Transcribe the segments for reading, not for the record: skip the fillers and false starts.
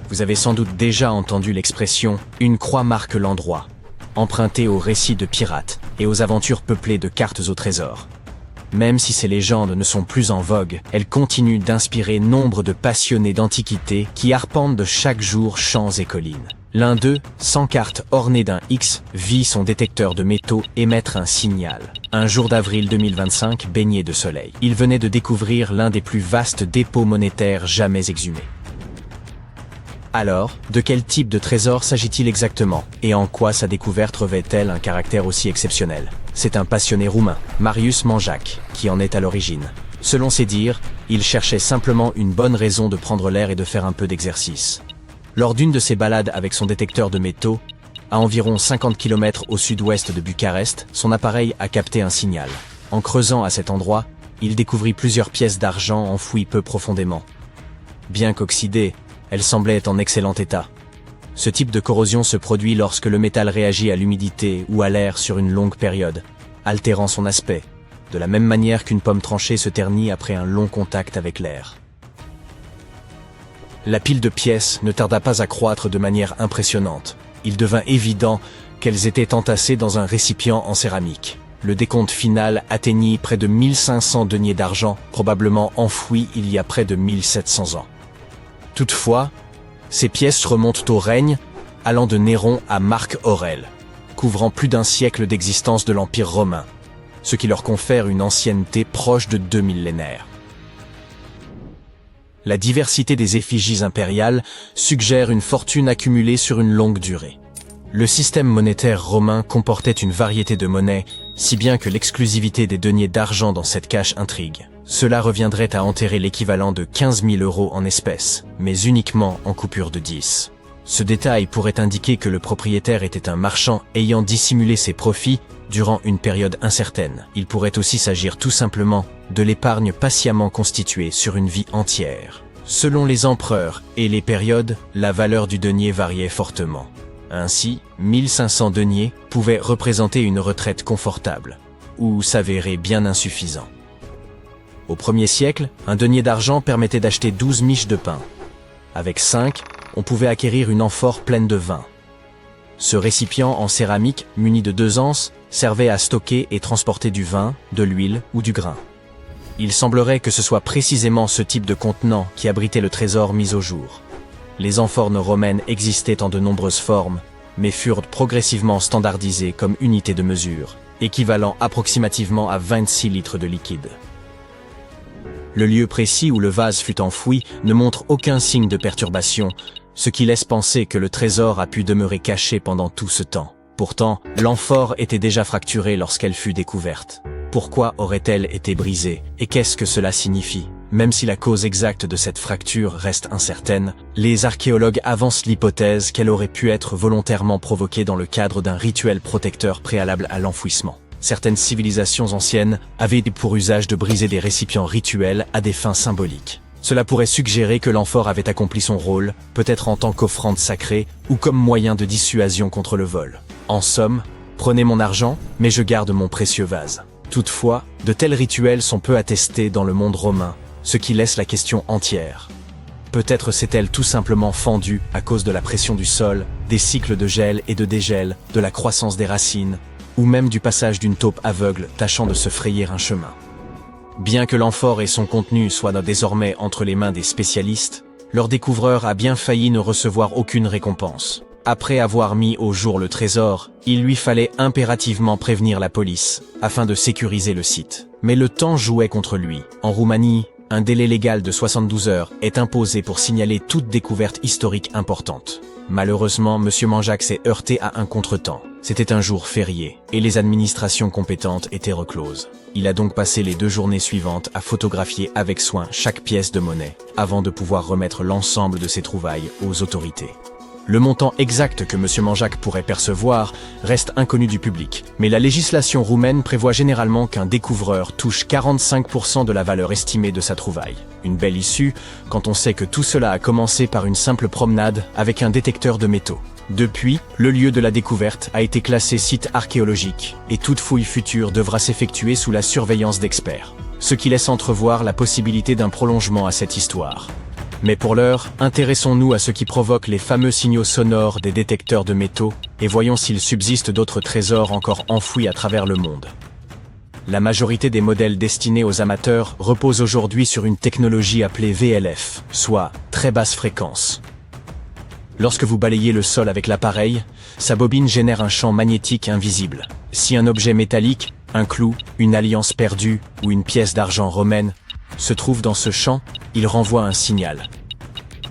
Vous avez sans doute déjà entendu l'expression « une croix marque l'endroit », empruntée aux récits de pirates et aux aventures peuplées de cartes au trésor. Même si ces légendes ne sont plus en vogue, elles continuent d'inspirer nombre de passionnés d'antiquité qui arpentent de chaque jour champs et collines. L'un d'eux, sans carte ornée d'un X, vit son détecteur de métaux émettre un signal. Un jour d'avril 2025, baigné de soleil. Il venait de découvrir l'un des plus vastes dépôts monétaires jamais exhumés. Alors, de quel type de trésor s'agit-il exactement? Et en quoi sa découverte revêt-elle un caractère aussi exceptionnel? C'est un passionné roumain, Marius Manjac, qui en est à l'origine. Selon ses dires, il cherchait simplement une bonne raison de prendre l'air et de faire un peu d'exercice. Lors d'une de ses balades avec son détecteur de métaux, à environ 50 km au sud-ouest de Bucarest, son appareil a capté un signal. En creusant à cet endroit, il découvrit plusieurs pièces d'argent enfouies peu profondément. Bien qu'oxydées, elles semblaient en excellent état. Ce type de corrosion se produit lorsque le métal réagit à l'humidité ou à l'air sur une longue période, altérant son aspect, de la même manière qu'une pomme tranchée se ternit après un long contact avec l'air. La pile de pièces ne tarda pas à croître de manière impressionnante. Il devint évident qu'elles étaient entassées dans un récipient en céramique. Le décompte final atteignit près de 1500 deniers d'argent, probablement enfouis il y a près de 1700 ans. Toutefois, ces pièces remontent au règne, allant de Néron à Marc Aurèle, couvrant plus d'un siècle d'existence de l'Empire romain, ce qui leur confère une ancienneté proche de 2 millénaires. La diversité des effigies impériales suggère une fortune accumulée sur une longue durée. Le système monétaire romain comportait une variété de monnaies, si bien que l'exclusivité des deniers d'argent dans cette cache intrigue. Cela reviendrait à enterrer l'équivalent de 15 000 € en espèces, mais uniquement en coupures de 10. Ce détail pourrait indiquer que le propriétaire était un marchand ayant dissimulé ses profits durant une période incertaine. Il pourrait aussi s'agir tout simplement de l'épargne patiemment constituée sur une vie entière. Selon les empereurs et les périodes, la valeur du denier variait fortement. Ainsi, 1500 deniers pouvaient représenter une retraite confortable, ou s'avérer bien insuffisant. Au 1er siècle, un denier d'argent permettait d'acheter 12 miches de pain. Avec 5, on pouvait acquérir une amphore pleine de vin. Ce récipient en céramique, muni de 2 anses, servait à stocker et transporter du vin, de l'huile ou du grain. Il semblerait que ce soit précisément ce type de contenant qui abritait le trésor mis au jour. Les amphores romaines existaient en de nombreuses formes, mais furent progressivement standardisées comme unité de mesure, équivalent approximativement à 26 litres de liquide. Le lieu précis où le vase fut enfoui ne montre aucun signe de perturbation, ce qui laisse penser que le trésor a pu demeurer caché pendant tout ce temps. Pourtant, l'amphore était déjà fracturée lorsqu'elle fut découverte. Pourquoi aurait-elle été brisée, et qu'est-ce que cela signifie? Même si la cause exacte de cette fracture reste incertaine, les archéologues avancent l'hypothèse qu'elle aurait pu être volontairement provoquée dans le cadre d'un rituel protecteur préalable à l'enfouissement. Certaines civilisations anciennes avaient pour usage de briser des récipients rituels à des fins symboliques. Cela pourrait suggérer que l'amphore avait accompli son rôle, peut-être en tant qu'offrande sacrée ou comme moyen de dissuasion contre le vol. En somme, prenez mon argent, mais je garde mon précieux vase. Toutefois, de tels rituels sont peu attestés dans le monde romain, ce qui laisse la question entière. Peut-être s'est-elle tout simplement fendue à cause de la pression du sol, des cycles de gel et de dégel, de la croissance des racines, ou même du passage d'une taupe aveugle tâchant de se frayer un chemin. Bien que l'amphore et son contenu soient désormais entre les mains des spécialistes, leur découvreur a bien failli ne recevoir aucune récompense. Après avoir mis au jour le trésor, il lui fallait impérativement prévenir la police, afin de sécuriser le site. Mais le temps jouait contre lui. En Roumanie, un délai légal de 72 heures est imposé pour signaler toute découverte historique importante. Malheureusement, M. Manjac s'est heurté à un contretemps. C'était un jour férié, et les administrations compétentes étaient recloses. Il a donc passé les 2 journées suivantes à photographier avec soin chaque pièce de monnaie, avant de pouvoir remettre l'ensemble de ses trouvailles aux autorités. Le montant exact que M. Manjac pourrait percevoir reste inconnu du public, mais la législation roumaine prévoit généralement qu'un découvreur touche 45% de la valeur estimée de sa trouvaille. Une belle issue quand on sait que tout cela a commencé par une simple promenade avec un détecteur de métaux. Depuis, le lieu de la découverte a été classé site archéologique et toute fouille future devra s'effectuer sous la surveillance d'experts, ce qui laisse entrevoir la possibilité d'un prolongement à cette histoire. Mais pour l'heure, intéressons-nous à ce qui provoque les fameux signaux sonores des détecteurs de métaux et voyons s'il subsiste d'autres trésors encore enfouis à travers le monde. La majorité des modèles destinés aux amateurs reposent aujourd'hui sur une technologie appelée VLF, soit très basse fréquence. Lorsque vous balayez le sol avec l'appareil, sa bobine génère un champ magnétique invisible. Si un objet métallique, un clou, une alliance perdue ou une pièce d'argent romaine se trouve dans ce champ, il renvoie un signal.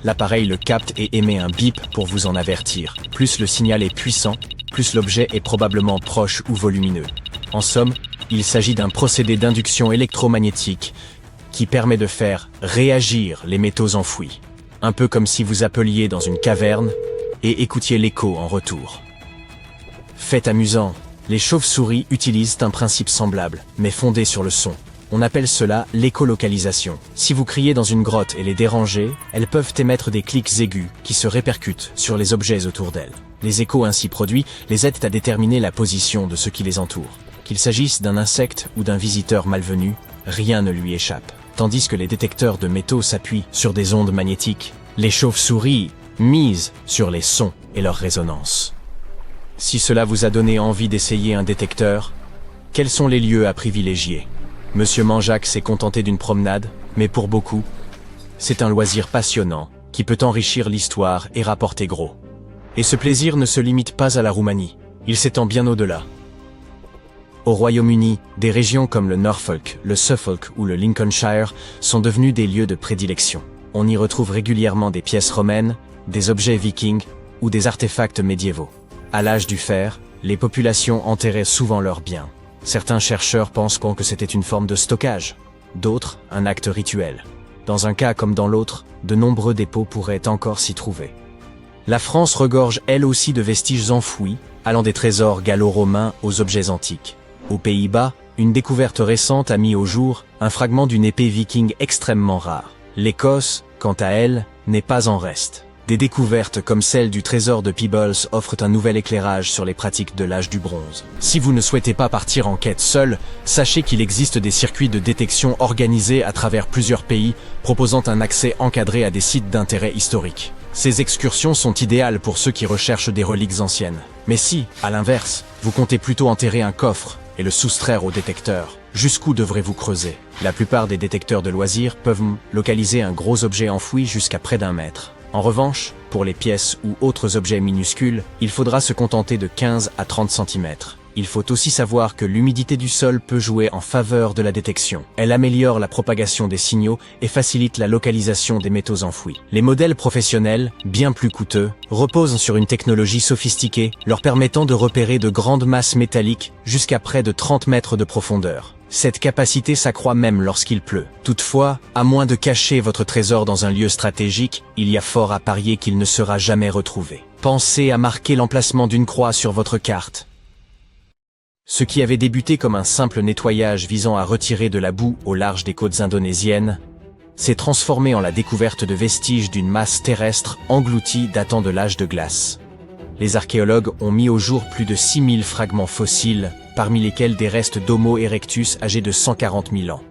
L'appareil le capte et émet un bip pour vous en avertir. Plus le signal est puissant, plus l'objet est probablement proche ou volumineux. En somme, il s'agit d'un procédé d'induction électromagnétique qui permet de faire réagir les métaux enfouis. Un peu comme si vous appeliez dans une caverne et écoutiez l'écho en retour. Fait amusant, les chauves-souris utilisent un principe semblable, mais fondé sur le son. On appelle cela l'écholocalisation. Si vous criez dans une grotte et les dérangez, elles peuvent émettre des clics aigus qui se répercutent sur les objets autour d'elles. Les échos ainsi produits les aident à déterminer la position de ce qui les entoure. Qu'il s'agisse d'un insecte ou d'un visiteur malvenu, rien ne lui échappe. Tandis que les détecteurs de métaux s'appuient sur des ondes magnétiques, les chauves-souris misent sur les sons et leur résonance. Si cela vous a donné envie d'essayer un détecteur, quels sont les lieux à privilégier ? Monsieur Manjac s'est contenté d'une promenade, mais pour beaucoup, c'est un loisir passionnant qui peut enrichir l'histoire et rapporter gros. Et ce plaisir ne se limite pas à la Roumanie, il s'étend bien au-delà. Au Royaume-Uni, des régions comme le Norfolk, le Suffolk ou le Lincolnshire sont devenues des lieux de prédilection. On y retrouve régulièrement des pièces romaines, des objets vikings ou des artefacts médiévaux. À l'âge du fer, les populations enterraient souvent leurs biens. Certains chercheurs pensent que c'était une forme de stockage, d'autres un acte rituel. Dans un cas comme dans l'autre, de nombreux dépôts pourraient encore s'y trouver. La France regorge elle aussi de vestiges enfouis, allant des trésors gallo-romains aux objets antiques. Aux Pays-Bas, une découverte récente a mis au jour un fragment d'une épée viking extrêmement rare. L'Écosse, quant à elle, n'est pas en reste. Des découvertes comme celle du trésor de Peebles offrent un nouvel éclairage sur les pratiques de l'âge du bronze. Si vous ne souhaitez pas partir en quête seul, sachez qu'il existe des circuits de détection organisés à travers plusieurs pays, proposant un accès encadré à des sites d'intérêt historique. Ces excursions sont idéales pour ceux qui recherchent des reliques anciennes. Mais si, à l'inverse, vous comptez plutôt enterrer un coffre et le soustraire au détecteur, jusqu'où devrez-vous creuser ? La plupart des détecteurs de loisirs peuvent localiser un gros objet enfoui jusqu'à près d'1 mètre. En revanche, pour les pièces ou autres objets minuscules, il faudra se contenter de 15 à 30 cm. Il faut aussi savoir que l'humidité du sol peut jouer en faveur de la détection. Elle améliore la propagation des signaux et facilite la localisation des métaux enfouis. Les modèles professionnels, bien plus coûteux, reposent sur une technologie sophistiquée leur permettant de repérer de grandes masses métalliques jusqu'à près de 30 mètres de profondeur. Cette capacité s'accroît même lorsqu'il pleut. Toutefois, à moins de cacher votre trésor dans un lieu stratégique, il y a fort à parier qu'il ne sera jamais retrouvé. Pensez à marquer l'emplacement d'une croix sur votre carte. Ce qui avait débuté comme un simple nettoyage visant à retirer de la boue au large des côtes indonésiennes, s'est transformé en la découverte de vestiges d'une masse terrestre engloutie datant de l'âge de glace. Les archéologues ont mis au jour plus de 6000 fragments fossiles, parmi lesquels des restes d'Homo erectus âgés de 140 000 ans.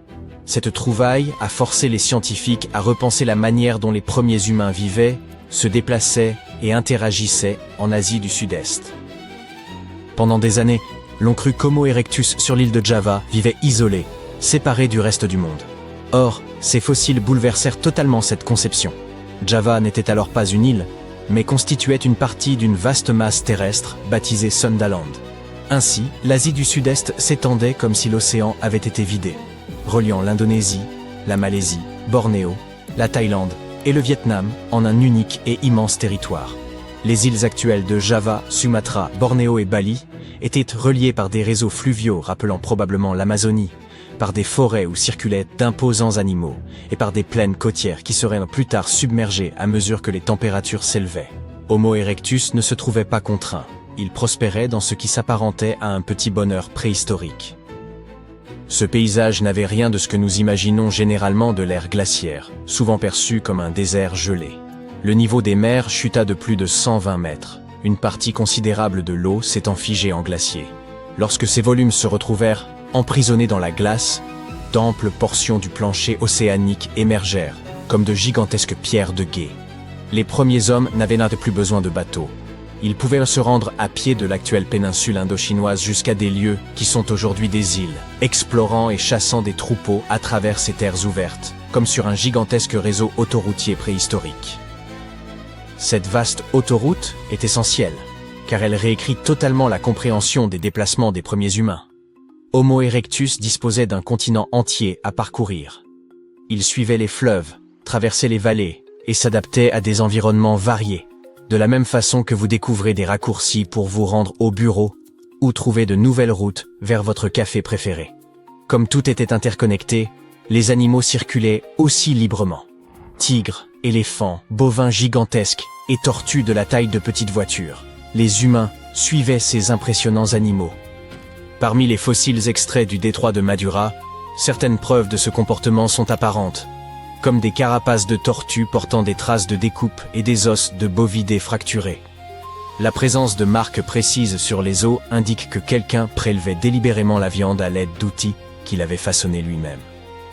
Cette trouvaille a forcé les scientifiques à repenser la manière dont les premiers humains vivaient, se déplaçaient et interagissaient en Asie du Sud-Est. Pendant des années, l'on crut qu'Homo erectus sur l'île de Java vivait isolé, séparé du reste du monde. Or, ces fossiles bouleversèrent totalement cette conception. Java n'était alors pas une île, mais constituait une partie d'une vaste masse terrestre baptisée Sondaland. Ainsi, l'Asie du Sud-Est s'étendait comme si l'océan avait été vidé, reliant l'Indonésie, la Malaisie, Bornéo, la Thaïlande et le Vietnam en un unique et immense territoire. Les îles actuelles de Java, Sumatra, Bornéo et Bali étaient reliées par des réseaux fluviaux rappelant probablement l'Amazonie, par des forêts où circulaient d'imposants animaux, et par des plaines côtières qui seraient plus tard submergées à mesure que les températures s'élevaient. Homo erectus ne se trouvait pas contraint, il prospérait dans ce qui s'apparentait à un petit bonheur préhistorique. Ce paysage n'avait rien de ce que nous imaginons généralement de l'ère glaciaire, souvent perçu comme un désert gelé. Le niveau des mers chuta de plus de 120 mètres. Une partie considérable de l'eau s'étant figée en glacier. Lorsque ces volumes se retrouvèrent emprisonnés dans la glace, d'amples portions du plancher océanique émergèrent, comme de gigantesques pierres de gué. Les premiers hommes n'avaient plus besoin de bateaux. Ils pouvaient se rendre à pied de l'actuelle péninsule indochinoise jusqu'à des lieux qui sont aujourd'hui des îles, explorant et chassant des troupeaux à travers ces terres ouvertes, comme sur un gigantesque réseau autoroutier préhistorique. Cette vaste autoroute est essentielle, car elle réécrit totalement la compréhension des déplacements des premiers humains. Homo erectus disposait d'un continent entier à parcourir. Il suivait les fleuves, traversait les vallées et s'adaptait à des environnements variés, de la même façon que vous découvrez des raccourcis pour vous rendre au bureau ou trouver de nouvelles routes vers votre café préféré. Comme tout était interconnecté, les animaux circulaient aussi librement. Tigres, éléphants, bovins gigantesques et tortues de la taille de petites voitures. Les humains suivaient ces impressionnants animaux. Parmi les fossiles extraits du détroit de Madura, certaines preuves de ce comportement sont apparentes, comme des carapaces de tortues portant des traces de découpe et des os de bovidés fracturés. La présence de marques précises sur les os indique que quelqu'un prélevait délibérément la viande à l'aide d'outils qu'il avait façonnés lui-même.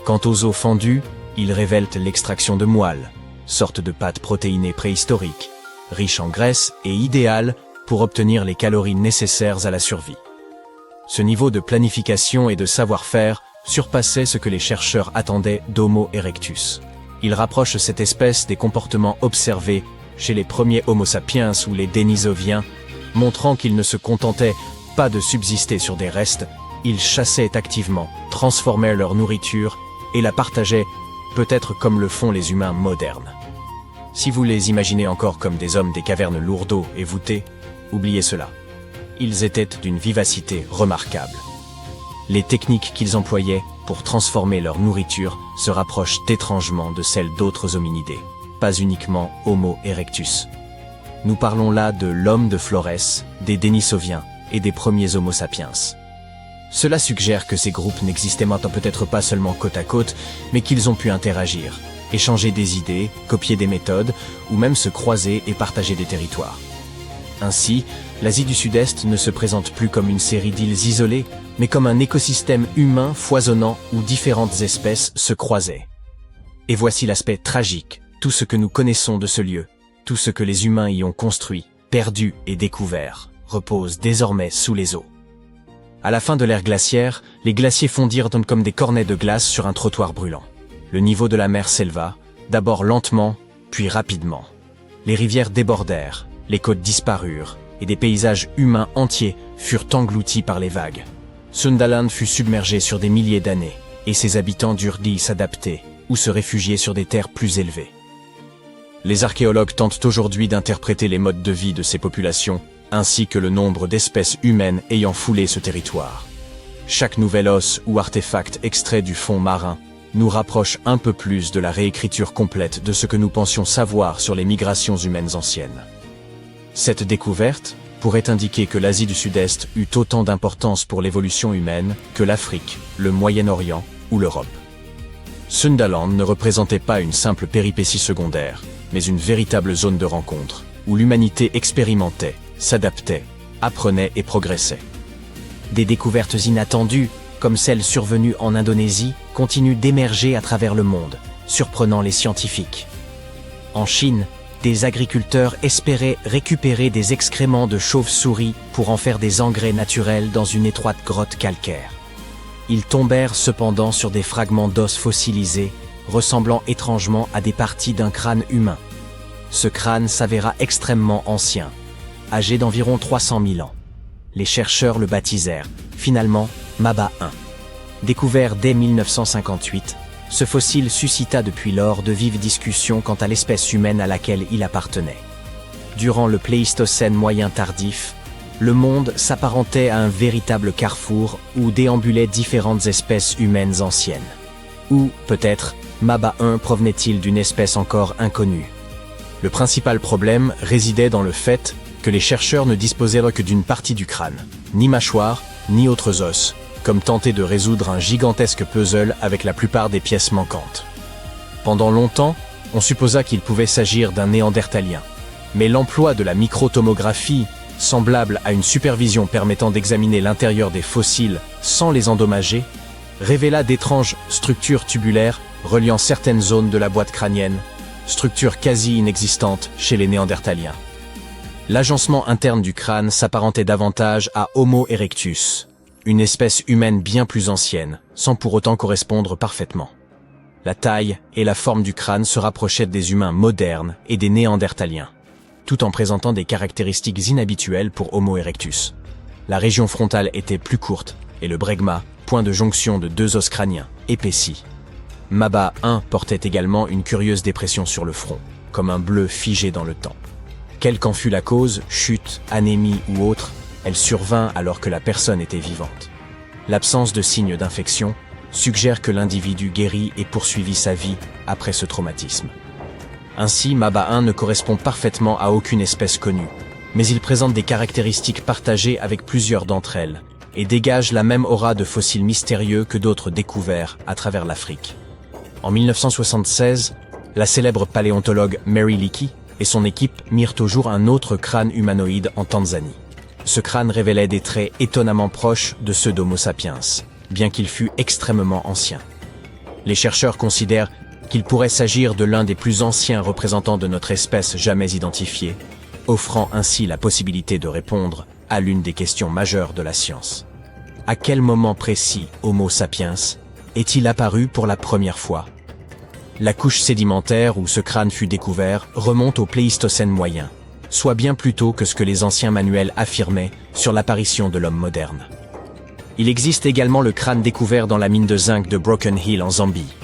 Quant aux os fendus, ils révèlent l'extraction de moelle, sorte de pâte protéinée préhistorique, riche en graisse et idéale pour obtenir les calories nécessaires à la survie. Ce niveau de planification et de savoir-faire surpassait ce que les chercheurs attendaient d'Homo erectus. Il rapproche cette espèce des comportements observés chez les premiers Homo sapiens ou les Denisoviens, montrant qu'ils ne se contentaient pas de subsister sur des restes, ils chassaient activement, transformaient leur nourriture et la partageaient, peut-être comme le font les humains modernes. Si vous les imaginez encore comme des hommes des cavernes lourdeaux et voûtés, oubliez cela. Ils étaient d'une vivacité remarquable. Les techniques qu'ils employaient pour transformer leur nourriture se rapprochent étrangement de celles d'autres hominidés, pas uniquement Homo erectus. Nous parlons là de l'homme de Flores, des Denisoviens et des premiers Homo sapiens. Cela suggère que ces groupes n'existaient maintenant peut-être pas seulement côte à côte, mais qu'ils ont pu interagir, échanger des idées, copier des méthodes, ou même se croiser et partager des territoires. Ainsi, l'Asie du Sud-Est ne se présente plus comme une série d'îles isolées, mais comme un écosystème humain foisonnant où différentes espèces se croisaient. Et voici l'aspect tragique, tout ce que nous connaissons de ce lieu, tout ce que les humains y ont construit, perdu et découvert, repose désormais sous les eaux. À la fin de l'ère glaciaire, les glaciers fondirent comme des cornets de glace sur un trottoir brûlant. Le niveau de la mer s'éleva, d'abord lentement, puis rapidement. Les rivières débordèrent, les côtes disparurent, et des paysages humains entiers furent engloutis par les vagues. Sundaland fut submergé sur des milliers d'années, et ses habitants durent y s'adapter ou se réfugier sur des terres plus élevées. Les archéologues tentent aujourd'hui d'interpréter les modes de vie de ces populations, ainsi que le nombre d'espèces humaines ayant foulé ce territoire. Chaque nouvel os ou artefact extrait du fond marin nous rapproche un peu plus de la réécriture complète de ce que nous pensions savoir sur les migrations humaines anciennes. Cette découverte pourrait indiquer que l'Asie du Sud-Est eut autant d'importance pour l'évolution humaine que l'Afrique, le Moyen-Orient ou l'Europe. Sundaland ne représentait pas une simple péripétie secondaire, mais une véritable zone de rencontre, où l'humanité expérimentait, s'adaptait, apprenait et progressait. Des découvertes inattendues, comme celles survenues en Indonésie, continuent d'émerger à travers le monde, surprenant les scientifiques. En Chine, des agriculteurs espéraient récupérer des excréments de chauves-souris pour en faire des engrais naturels dans une étroite grotte calcaire. Ils tombèrent cependant sur des fragments d'os fossilisés, ressemblant étrangement à des parties d'un crâne humain. Ce crâne s'avéra extrêmement ancien, âgé d'environ 300 000 ans. Les chercheurs le baptisèrent, finalement, Maba 1. Découvert dès 1958, ce fossile suscita depuis lors de vives discussions quant à l'espèce humaine à laquelle il appartenait. Durant le Pléistocène moyen tardif, le monde s'apparentait à un véritable carrefour où déambulaient différentes espèces humaines anciennes. Ou, peut-être, Maba 1 provenait-il d'une espèce encore inconnue. Le principal problème résidait dans le fait que les chercheurs ne disposaient que d'une partie du crâne, ni mâchoire, ni autres os, comme tenter de résoudre un gigantesque puzzle avec la plupart des pièces manquantes. Pendant longtemps, on supposa qu'il pouvait s'agir d'un néandertalien. Mais l'emploi de la microtomographie, semblable à une supervision permettant d'examiner l'intérieur des fossiles sans les endommager, révéla d'étranges structures tubulaires reliant certaines zones de la boîte crânienne, structure quasi inexistante chez les Néandertaliens. L'agencement interne du crâne s'apparentait davantage à Homo erectus, une espèce humaine bien plus ancienne, sans pour autant correspondre parfaitement. La taille et la forme du crâne se rapprochaient des humains modernes et des Néandertaliens, tout en présentant des caractéristiques inhabituelles pour Homo erectus. La région frontale était plus courte et le bregma, point de jonction de deux os crâniens, épaissi. Maba 1 portait également une curieuse dépression sur le front, comme un bleu figé dans le temps. Quelle qu'en fût la cause, chute, anémie ou autre, elle survint alors que la personne était vivante. L'absence de signes d'infection suggère que l'individu guérit et poursuivit sa vie après ce traumatisme. Ainsi, Maba 1 ne correspond parfaitement à aucune espèce connue, mais il présente des caractéristiques partagées avec plusieurs d'entre elles, et dégage la même aura de fossiles mystérieux que d'autres découverts à travers l'Afrique. En 1976, la célèbre paléontologue Mary Leakey et son équipe mirent au jour un autre crâne humanoïde en Tanzanie. Ce crâne révélait des traits étonnamment proches de ceux d'Homo sapiens, bien qu'il fût extrêmement ancien. Les chercheurs considèrent qu'il pourrait s'agir de l'un des plus anciens représentants de notre espèce jamais identifiée, offrant ainsi la possibilité de répondre à l'une des questions majeures de la science. À quel moment précis Homo sapiens est-il apparu pour la première fois? La couche sédimentaire où ce crâne fut découvert remonte au Pléistocène moyen, soit bien plus tôt que ce que les anciens manuels affirmaient sur l'apparition de l'homme moderne. Il existe également le crâne découvert dans la mine de zinc de Broken Hill en Zambie.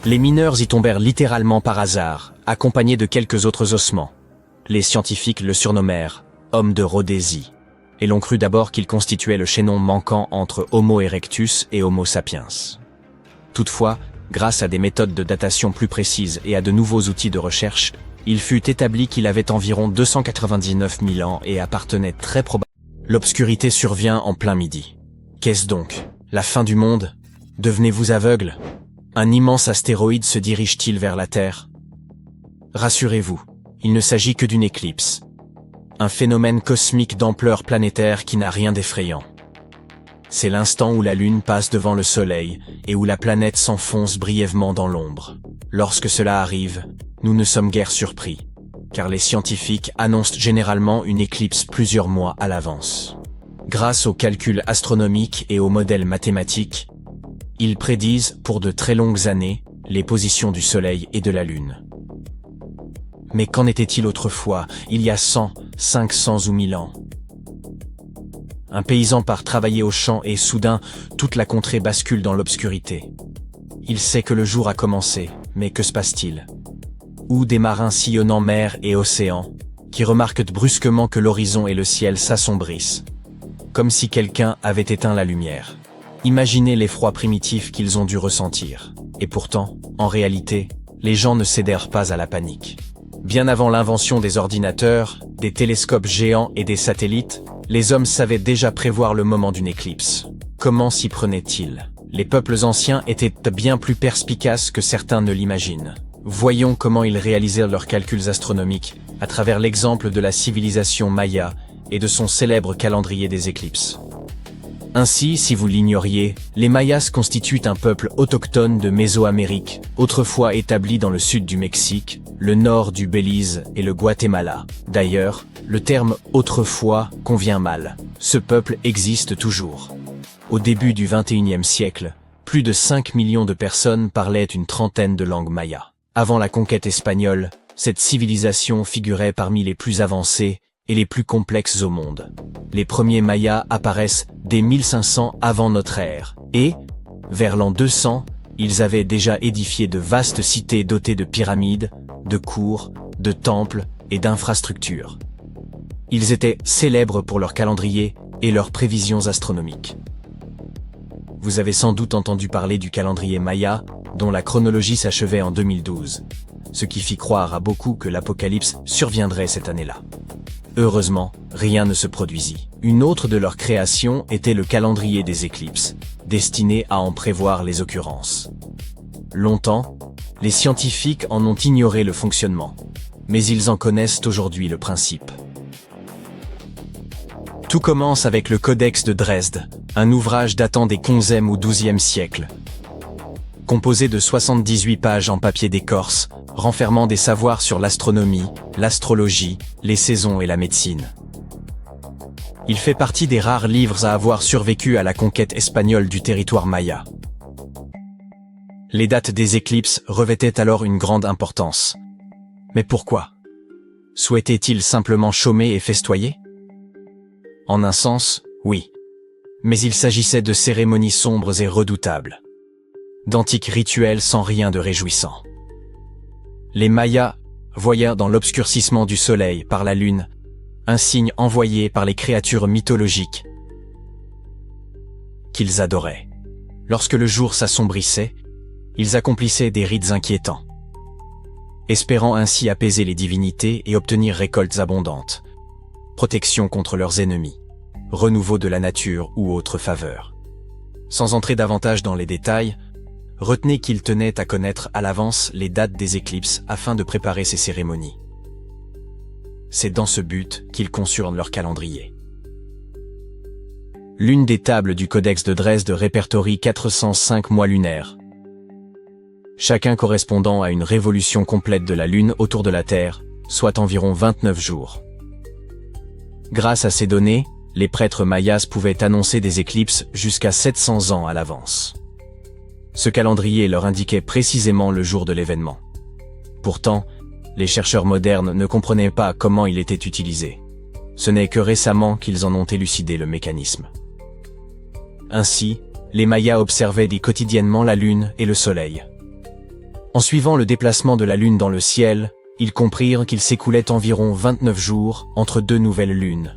Les mineurs y tombèrent littéralement par hasard, accompagnés de quelques autres ossements. Les scientifiques le surnommèrent « homme de Rhodésie », et l'on crut d'abord qu'il constituait le chaînon manquant entre Homo erectus et Homo sapiens. Toutefois, grâce à des méthodes de datation plus précises et à de nouveaux outils de recherche, il fut établi qu'il avait environ 299 000 ans et appartenait très probablement. L'obscurité survient en plein midi. Qu'est-ce donc? La fin du monde? Devenez-vous aveugle? Un immense astéroïde se dirige-t-il vers la Terre? Rassurez-vous, il ne s'agit que d'une éclipse. Un phénomène cosmique d'ampleur planétaire qui n'a rien d'effrayant. C'est l'instant où la Lune passe devant le Soleil et où la planète s'enfonce brièvement dans l'ombre. Lorsque cela arrive, nous ne sommes guère surpris, car les scientifiques annoncent généralement une éclipse plusieurs mois à l'avance. Grâce aux calculs astronomiques et aux modèles mathématiques, ils prédisent pour de très longues années les positions du Soleil et de la Lune. Mais qu'en était-il autrefois, il y a 100, 500 ou 1000 ans? Un paysan part travailler au champ et soudain, toute la contrée bascule dans l'obscurité. Il sait que le jour a commencé, mais que se passe-t-il? Ou des marins sillonnant mer et océan, qui remarquent brusquement que l'horizon et le ciel s'assombrissent, comme si quelqu'un avait éteint la lumière. Imaginez l'effroi primitif qu'ils ont dû ressentir. Et pourtant, en réalité, les gens ne cédèrent pas à la panique. Bien avant l'invention des ordinateurs, des télescopes géants et des satellites, les hommes savaient déjà prévoir le moment d'une éclipse. Comment s'y prenaient-ils? Les peuples anciens étaient bien plus perspicaces que certains ne l'imaginent. Voyons comment ils réalisèrent leurs calculs astronomiques à travers l'exemple de la civilisation maya et de son célèbre calendrier des éclipses. Ainsi, si vous l'ignoriez, les Mayas constituent un peuple autochtone de Mésoamérique, autrefois établi dans le sud du Mexique, le nord du Belize et le Guatemala. D'ailleurs, le terme « autrefois » convient mal. Ce peuple existe toujours. Au début du XXIe siècle, plus de 5 millions de personnes parlaient une trentaine de langues mayas. Avant la conquête espagnole, cette civilisation figurait parmi les plus avancées et les plus complexes au monde. Les premiers Mayas apparaissent dès 1500 avant notre ère, et, vers l'an 200, ils avaient déjà édifié de vastes cités dotées de pyramides, de cours, de temples et d'infrastructures. Ils étaient célèbres pour leur calendrier et leurs prévisions astronomiques. Vous avez sans doute entendu parler du calendrier Maya, dont la chronologie s'achevait en 2012, ce qui fit croire à beaucoup que l'apocalypse surviendrait cette année-là. Heureusement, rien ne se produisit. Une autre de leurs créations était le calendrier des éclipses, destiné à en prévoir les occurrences. Longtemps, les scientifiques en ont ignoré le fonctionnement, mais ils en connaissent aujourd'hui le principe. Tout commence avec le Codex de Dresde, un ouvrage datant des XIe ou XIIe siècles. composé de 78 pages en papier d'écorce, renfermant des savoirs sur l'astronomie, l'astrologie, les saisons et la médecine. Il fait partie des rares livres à avoir survécu à la conquête espagnole du territoire maya. Les dates des éclipses revêtaient alors une grande importance. Mais pourquoi? Souhaitait-il simplement chômer et festoyer? En un sens, oui. Mais il s'agissait de cérémonies sombres et redoutables. D'antiques rituels sans rien de réjouissant. Les Mayas voyaient dans l'obscurcissement du soleil par la lune un signe envoyé par les créatures mythologiques qu'ils adoraient. Lorsque le jour s'assombrissait, ils accomplissaient des rites inquiétants, espérant ainsi apaiser les divinités et obtenir récoltes abondantes, protection contre leurs ennemis, renouveau de la nature ou autres faveurs. Sans entrer davantage dans les détails, retenez qu'ils tenaient à connaître à l'avance les dates des éclipses afin de préparer ces cérémonies. C'est dans ce but qu'ils conçurent leur calendrier. L'une des tables du Codex de Dresde répertorie 405 mois lunaires, chacun correspondant à une révolution complète de la Lune autour de la Terre, soit environ 29 jours. Grâce à ces données, les prêtres mayas pouvaient annoncer des éclipses jusqu'à 700 ans à l'avance. Ce calendrier leur indiquait précisément le jour de l'événement. Pourtant, les chercheurs modernes ne comprenaient pas comment il était utilisé. Ce n'est que récemment qu'ils en ont élucidé le mécanisme. Ainsi, les Mayas observaient quotidiennement la Lune et le Soleil. En suivant le déplacement de la Lune dans le ciel, ils comprirent qu'il s'écoulait environ 29 jours entre deux nouvelles lunes.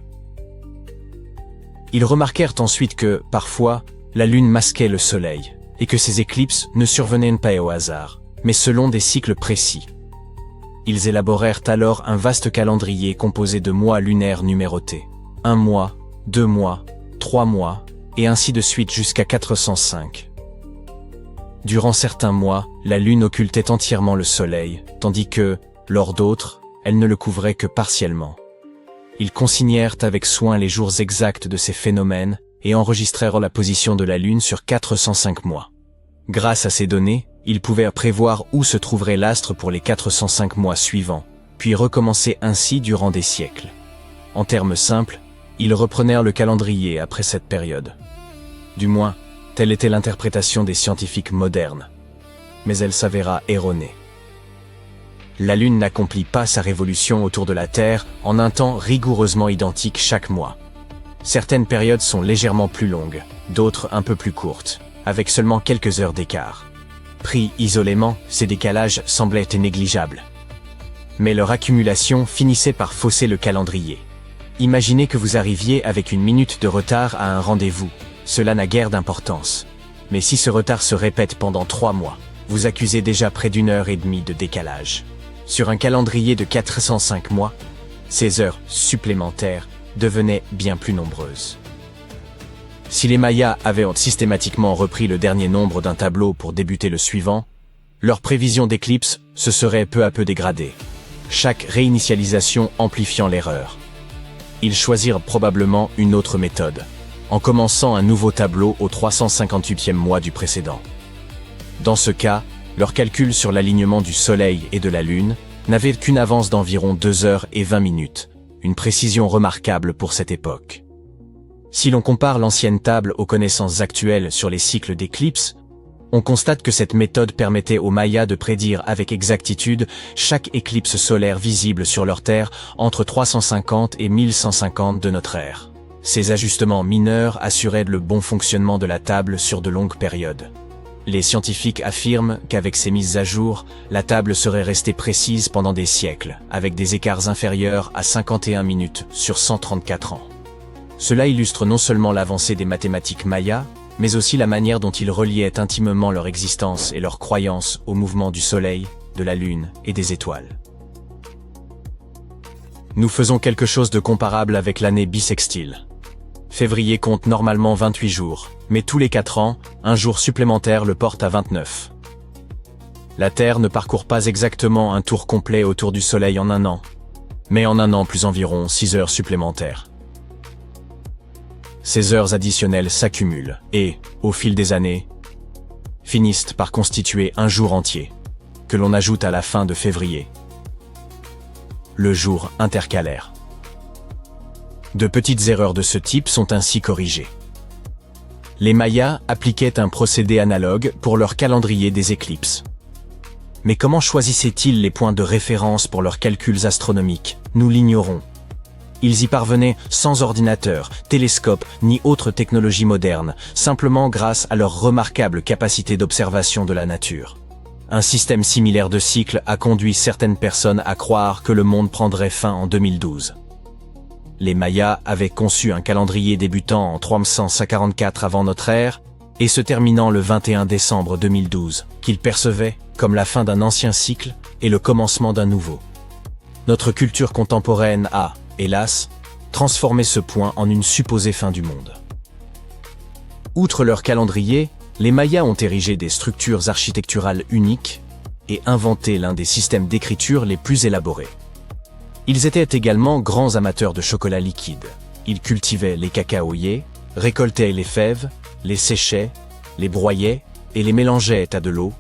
Ils remarquèrent ensuite que, parfois, la Lune masquait le Soleil, et que ces éclipses ne survenaient pas au hasard, mais selon des cycles précis. Ils élaborèrent alors un vaste calendrier composé de mois lunaires numérotés. 1 mois, 2 mois, 3 mois, et ainsi de suite jusqu'à 405. Durant certains mois, la Lune occultait entièrement le Soleil, tandis que, lors d'autres, elle ne le couvrait que partiellement. Ils consignèrent avec soin les jours exacts de ces phénomènes et enregistrèrent la position de la Lune sur 405 mois. Grâce à ces données, ils pouvaient prévoir où se trouverait l'astre pour les 405 mois suivants, puis recommencer ainsi durant des siècles. En termes simples, ils reprenèrent le calendrier après cette période. Du moins, telle était l'interprétation des scientifiques modernes. Mais elle s'avéra erronée. La Lune n'accomplit pas sa révolution autour de la Terre en un temps rigoureusement identique chaque mois. Certaines périodes sont légèrement plus longues, d'autres un peu plus courtes, avec seulement quelques heures d'écart. Pris isolément, ces décalages semblaient négligeables. Mais leur accumulation finissait par fausser le calendrier. Imaginez que vous arriviez avec une minute de retard à un rendez-vous. Cela n'a guère d'importance. Mais si ce retard se répète pendant 3 mois, vous accusez déjà près d'1 heure et demie de décalage. Sur un calendrier de 405 mois, ces heures supplémentaires devenaient bien plus nombreuses. Si les Mayas avaient systématiquement repris le dernier nombre d'un tableau pour débuter le suivant, leur prévision d'éclipse se serait peu à peu dégradée, chaque réinitialisation amplifiant l'erreur. Ils choisirent probablement une autre méthode, en commençant un nouveau tableau au 358e mois du précédent. Dans ce cas, leurs calculs sur l'alignement du Soleil et de la Lune n'avaient qu'une avance d'environ 2 heures et 20 minutes, une précision remarquable pour cette époque. Si l'on compare l'ancienne table aux connaissances actuelles sur les cycles d'éclipses, on constate que cette méthode permettait aux Mayas de prédire avec exactitude chaque éclipse solaire visible sur leur Terre entre 350 et 1150 de notre ère. Ces ajustements mineurs assuraient le bon fonctionnement de la table sur de longues périodes. Les scientifiques affirment qu'avec ces mises à jour, la table serait restée précise pendant des siècles, avec des écarts inférieurs à 51 minutes sur 134 ans. Cela illustre non seulement l'avancée des mathématiques mayas, mais aussi la manière dont ils reliaient intimement leur existence et leur croyance au mouvement du Soleil, de la Lune et des étoiles. Nous faisons quelque chose de comparable avec l'année bissextile. Février compte normalement 28 jours, mais tous les 4 ans, un jour supplémentaire le porte à 29. La Terre ne parcourt pas exactement un tour complet autour du Soleil en un an, mais en un an plus environ 6 heures supplémentaires. Ces heures additionnelles s'accumulent et, au fil des années, finissent par constituer un jour entier, que l'on ajoute à la fin de février. Le jour intercalaire. De petites erreurs de ce type sont ainsi corrigées. Les Mayas appliquaient un procédé analogue pour leur calendrier des éclipses. Mais comment choisissaient-ils les points de référence pour leurs calculs astronomiques? Nous l'ignorons. Ils y parvenaient sans ordinateur, télescope ni autre technologie moderne, simplement grâce à leur remarquable capacité d'observation de la nature. Un système similaire de cycles a conduit certaines personnes à croire que le monde prendrait fin en 2012. Les Mayas avaient conçu un calendrier débutant en 344 avant notre ère et se terminant le 21 décembre 2012, qu'ils percevaient comme la fin d'un ancien cycle et le commencement d'un nouveau. Notre culture contemporaine a, hélas, transformé ce point en une supposée fin du monde. Outre leur calendrier, les Mayas ont érigé des structures architecturales uniques et inventé l'un des systèmes d'écriture les plus élaborés. Ils étaient également grands amateurs de chocolat liquide. Ils cultivaient les cacaoyers, récoltaient les fèves, les séchaient, les broyaient et les mélangeaient à de l'eau,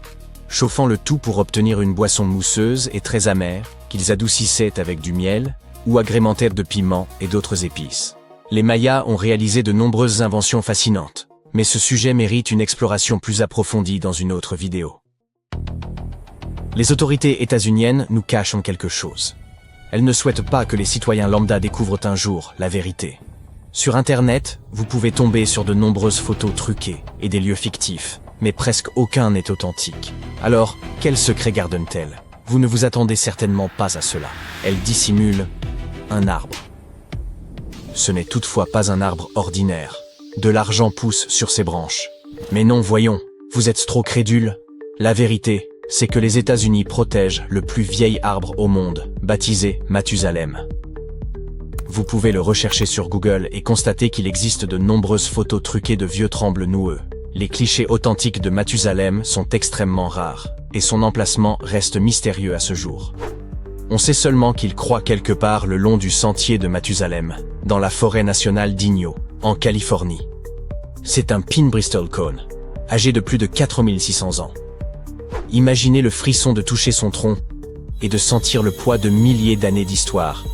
chauffant le tout pour obtenir une boisson mousseuse et très amère qu'ils adoucissaient avec du miel ou agrémentaient de piments et d'autres épices. Les Mayas ont réalisé de nombreuses inventions fascinantes, mais ce sujet mérite une exploration plus approfondie dans une autre vidéo. Les autorités états-uniennes nous cachent quelque chose. Elles ne souhaitent pas que les citoyens lambda découvrent un jour la vérité. Sur Internet, vous pouvez tomber sur de nombreuses photos truquées et des lieux fictifs, mais presque aucun n'est authentique. Alors, quel secret gardent-elles? Vous ne vous attendez certainement pas à cela. Elles dissimulent un arbre. Ce n'est toutefois pas un arbre ordinaire. De l'argent pousse sur ses branches. Mais non, voyons, vous êtes trop crédules. La vérité, c'est que les États-Unis protègent le plus vieil arbre au monde, baptisé Mathusalem. Vous pouvez le rechercher sur Google et constater qu'il existe de nombreuses photos truquées de vieux trembles noueux. Les clichés authentiques de Mathusalem sont extrêmement rares, et son emplacement reste mystérieux à ce jour. On sait seulement qu'il croît quelque part le long du sentier de Mathusalem, dans la forêt nationale d'Inyo, en Californie. C'est un pin Bristol Cone, âgé de plus de 4600 ans. Imaginez le frisson de toucher son tronc et de sentir le poids de milliers d'années d'histoire.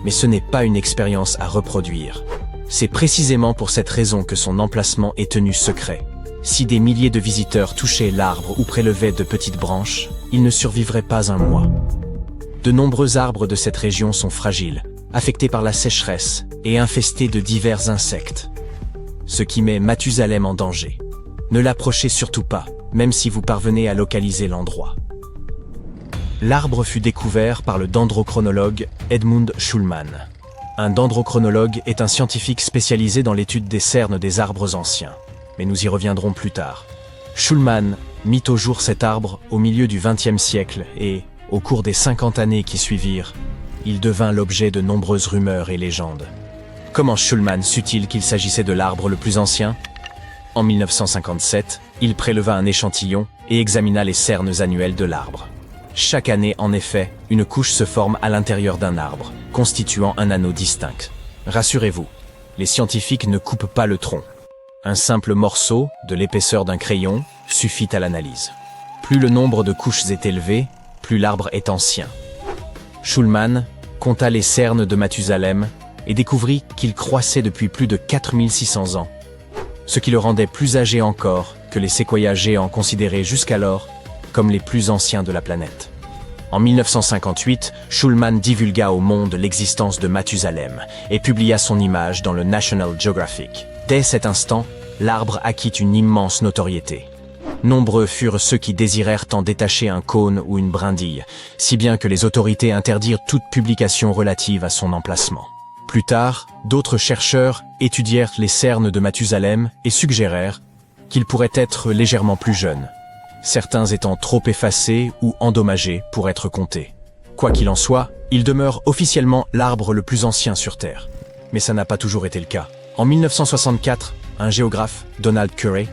Mais ce n'est pas une expérience à reproduire. C'est précisément pour cette raison que son emplacement est tenu secret. Si des milliers de visiteurs touchaient l'arbre ou prélevaient de petites branches, il ne survivrait pas un mois. De nombreux arbres de cette région sont fragiles, affectés par la sécheresse et infestés de divers insectes. Ce qui met Mathusalem en danger. Ne l'approchez surtout pas, même si vous parvenez à localiser l'endroit. L'arbre fut découvert par le dendrochronologue Edmund Schulman. Un dendrochronologue est un scientifique spécialisé dans l'étude des cernes des arbres anciens. Mais nous y reviendrons plus tard. Schulman mit au jour cet arbre au milieu du XXe siècle et, au cours des 50 années qui suivirent, il devint l'objet de nombreuses rumeurs et légendes. Comment Schulman sut-il qu'il s'agissait de l'arbre le plus ancien? En 1957, il préleva un échantillon et examina les cernes annuelles de l'arbre. Chaque année, en effet, une couche se forme à l'intérieur d'un arbre, constituant un anneau distinct. Rassurez-vous, les scientifiques ne coupent pas le tronc. Un simple morceau, de l'épaisseur d'un crayon, suffit à l'analyse. Plus le nombre de couches est élevé, plus l'arbre est ancien. Schulman compta les cernes de Mathusalem et découvrit qu'il croissait depuis plus de 4600 ans, ce qui le rendait plus âgé encore que les séquoias géants considérés jusqu'alors comme les plus anciens de la planète. En 1958, Schulman divulgua au monde l'existence de Mathusalem et publia son image dans le National Geographic. Dès cet instant, l'arbre acquit une immense notoriété. Nombreux furent ceux qui désirèrent en détacher un cône ou une brindille, si bien que les autorités interdirent toute publication relative à son emplacement. Plus tard, d'autres chercheurs étudièrent les cernes de Mathusalem et suggérèrent qu'il pourrait être légèrement plus jeune, certains étant trop effacés ou endommagés pour être comptés. Quoi qu'il en soit, il demeure officiellement l'arbre le plus ancien sur Terre. Mais ça n'a pas toujours été le cas. En 1964, un géographe, Donald Curry,